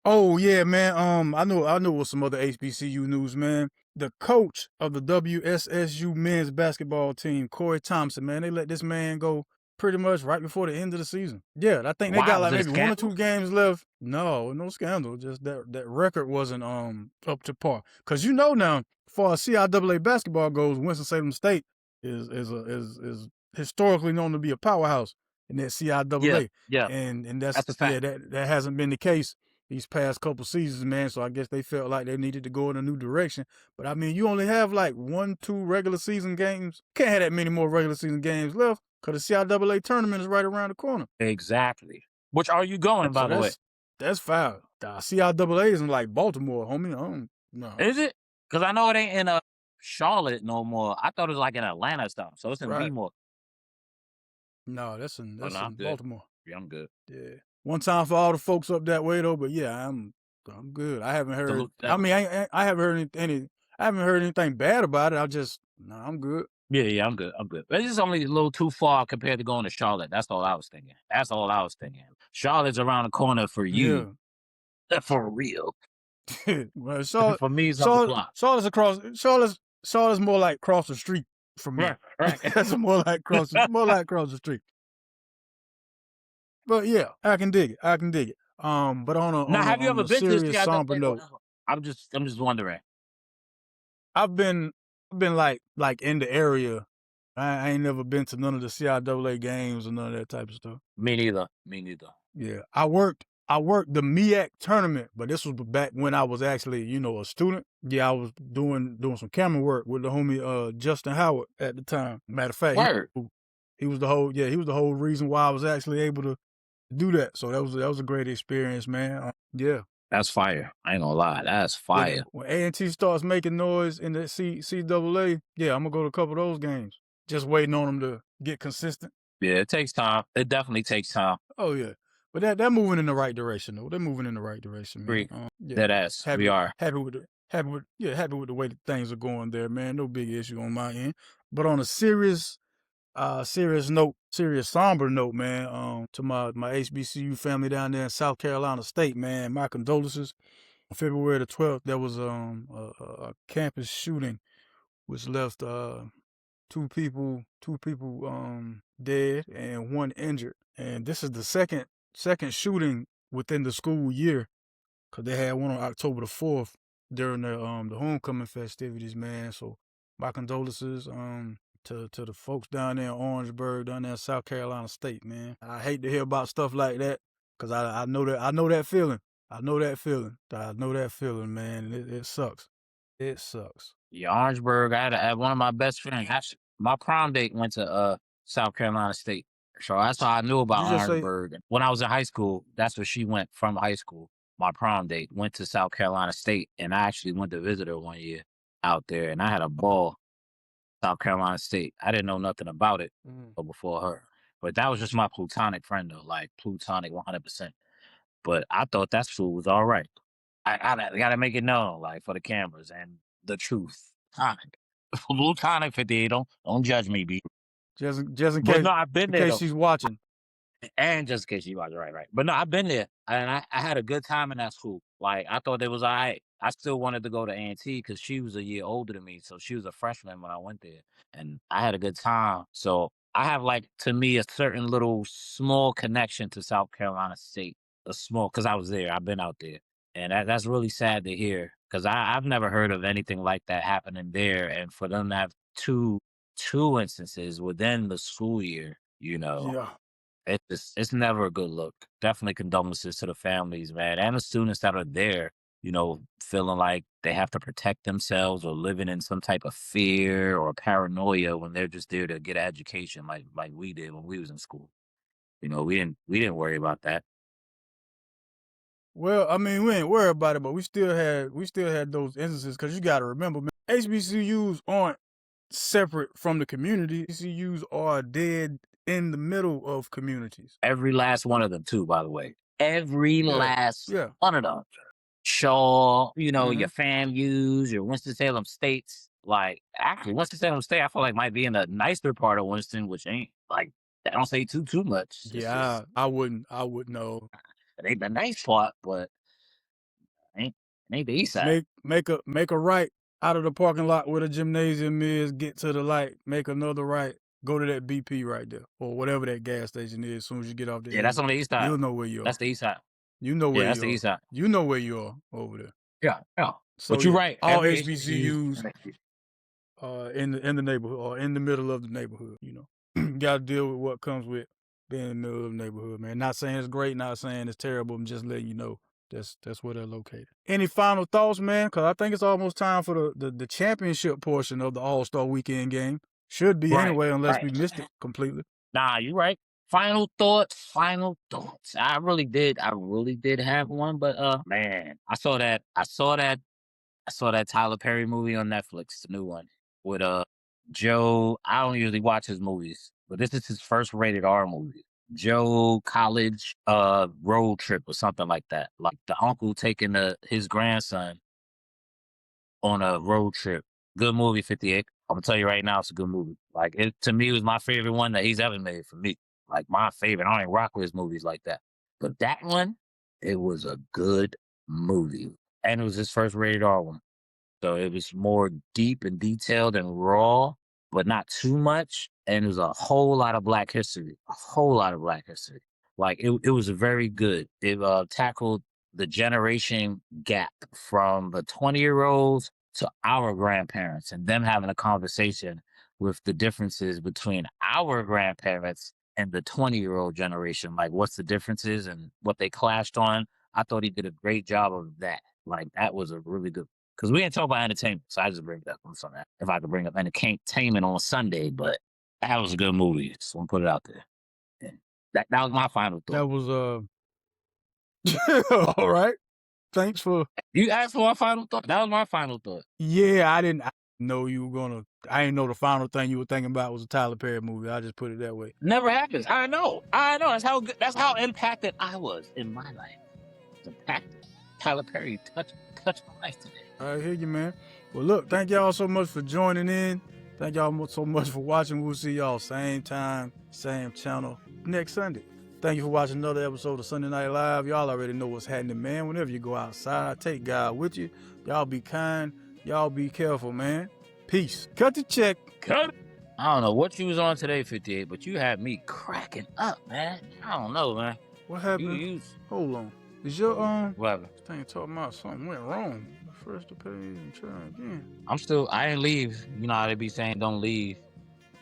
oh yeah, man. I know with some other HBCU news, man. The coach of the WSSU men's basketball team, Corey Thompson, man, they let this man go pretty much right before the end of the season. Yeah, I think they got Was like it a maybe 1 or 2 scandal? games left. No scandal. Just that record wasn't up to par. Cause you know now, as far as CIAA basketball goes, Winston-Salem State is historically known to be a powerhouse in that CIAA. Yeah. And that's That's a fact. that hasn't been the case these past couple seasons, man. So I guess they felt like they needed to go in a new direction. But I mean, you only have like 1, 2 regular season games. Can't have that many more regular season games left because the CIAA tournament is right around the corner. Exactly. Which are you going, by So the way? that's foul. The CIAA isn't like Baltimore, homie. No. Is it? Because I know it ain't in Charlotte no more. I thought it was like in Atlanta stuff. So it's in Right. B-more. No, that's in Baltimore. Yeah, I'm good. Yeah. One time for all the folks up that way though, but yeah, I'm good. I haven't heard. I mean, I haven't heard I haven't heard anything bad about it. I'm good. Yeah, I'm good. But it's just only a little too far compared to going to Charlotte. That's all I was thinking. Charlotte's around the corner for you. Yeah. For real. Well, for me, it's up the block. Charlotte's more like across the street from me. Right. That's more like across the street. But yeah, I can dig it. But on have you ever a been to serious somber note, I'm just wondering. I've been like in the area. I ain't never been to none of the CIAA games or none of that type of stuff. Me neither. Yeah, I worked the MEAC tournament, but this was back when I was actually, a student. Yeah, I was doing some camera work with the homie Justin Howard at the time. Matter of fact, he was the whole reason why I was actually able to do that. So that was a great experience, man. Yeah. That's fire. I ain't gonna lie. That's fire. When A&T starts making noise in the CAA, yeah, I'm gonna go to a couple of those games. Just waiting on them to get consistent. Yeah, it takes time. It definitely takes time. Oh yeah, but they're moving in the right direction though. They're moving in the right direction, man. That ass. We are happy with the way that things are going there, man. No big issue on my end. But on a serious somber note, man. To my HBCU family down there in South Carolina State, man. My condolences. On February the 12th, there was a campus shooting, which left 2 people dead and 1 injured. And this is the second shooting within the school year, because they had one on October the 4th during the homecoming festivities, man. So my condolences to the folks down there in Orangeburg, down there in South Carolina State, man. I hate to hear about stuff like that, because I know that feeling. I know that feeling, man. It sucks. It sucks. Yeah, Orangeburg. I had one of my best friends. My prom date went to South Carolina State. So that's how I knew about Orangeburg. When I was in high school, that's where she went from high school. My prom date went to South Carolina State, and I actually went to visit her one year out there, and I had a ball. South Carolina State. I didn't know nothing about it before her. But that was just my plutonic friend, though, like plutonic 100%. But I thought that school was all right. I gotta make it known, like, for the cameras and the truth. Plutonic 58. Don't judge me, B. Just in case, I've been there, she's watching. And just in case she's watching, right. But no, I've been there, and I had a good time in that school. Like, I thought it was all right. I still wanted to go to A&T because she was a year older than me, so she was a freshman when I went there, and I had a good time. So I have, like, to me, a certain little small connection to South Carolina State. Because I was there. I've been out there. And that's really sad to hear, because I've never heard of anything like that happening there. And for them to have two instances within the school year, Yeah. It's never a good look. Definitely condolences to the families, man, and the students that are there, feeling like they have to protect themselves or living in some type of fear or paranoia when they're just there to get an education, like we did when we was in school. We didn't worry about that. Well, I mean, we ain't worried about it, but we still had those instances, because you got to remember, man, HBCUs aren't separate from the community. HBCUs are dead in the middle of communities. Every last one of them, too, by the way. Every last one of them. Shaw, your FAMUs, your Winston-Salem States. Like, actually, Winston-Salem State, I feel like might be in the nicer part of Winston, which ain't, like, I don't say too much. Yeah, I wouldn't know. It ain't the nice part, but it ain't the east side. Make a right out of the parking lot where the gymnasium is, get to the light, make another right, go to that BP right there, or whatever that gas station is as soon as you get off there. Yeah, that's on the east side. You'll know where you are. That's the east side. You know where that's you the are. east side. You know where you are over there. Yeah. So but you're right. All HBCUs in the neighborhood or in the middle of the neighborhood, got to deal with what comes with being in the middle of the neighborhood, man. Not saying it's great, not saying it's terrible. I'm just letting you know that's where they're located. Any final thoughts, man? Because I think it's almost time for the championship portion of the All-Star Weekend game. Should be anyway, unless we missed it completely. Nah, you're right. Final thoughts. I really did have one, but man, I saw that Tyler Perry movie on Netflix, the new one with Joe. I don't usually watch his movies, but this is his first rated R movie. Joe College road trip or something like that. Like the uncle taking his grandson on a road trip. Good movie, 58. I'm gonna tell you right now, it's a good movie. Like to me, it was my favorite one that he's ever made for me. Like my favorite. I don't even rock with his movies like that. But that one, it was a good movie. And it was his first rated R one. So it was more deep and detailed and raw, but not too much. And it was a whole lot of Black history. Like it was very good. It tackled the generation gap from the 20-year-olds to our grandparents and them having a conversation with the differences between our grandparents and the 20-year-old generation. Like what's the differences and what they clashed on. I thought he did a great job of that. Like that was a really good, because we didn't talk about entertainment, so I just bring it up on Sunday. If I could bring up entertainment on Sunday, but that was a good movie. Just want to put it out there. And that was my final thought. That was all right. Thanks for you asked for my final thought. That was my final thought. Yeah, I didn't know you were gonna. I didn't know the final thing you were thinking about was a Tyler Perry movie. I just put it that way. Never happens. I know. That's how impacted I was in my life. Impacted. Tyler Perry touched my life today. I hear you, man. Well, look, thank y'all so much for joining in. Thank y'all so much for watching. We'll see y'all same time, same channel next Sunday. Thank you for watching another episode of Sunday Night Live. Y'all already know what's happening, man. Whenever you go outside, take God with you. Y'all be kind. Y'all be careful, man. Peace. Cut the check. Cut it. I don't know what you was on today, 58, but you had me cracking up, man. I don't know, man. What happened? Hold on. Is your what happened? This thing talking about something went wrong. First to pay and try again. I didn't leave. You know how they be saying don't leave.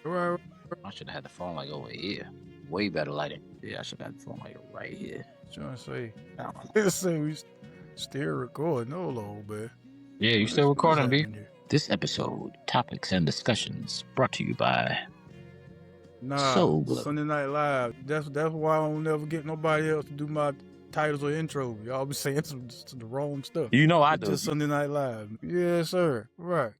Right. I should have had the phone like over here. Way better lighting. Yeah, I should have had the phone like right here. Trying to say. Let's say we still recording. Hold on, man. Yeah, you still recording, B? This episode, topics and discussions, brought to you by Sunday Night Live. That's why I don't never get nobody else to do my titles or intro. Y'all be saying some the wrong stuff. You know I do. Just Sunday Night Live. Yes, sir. Right.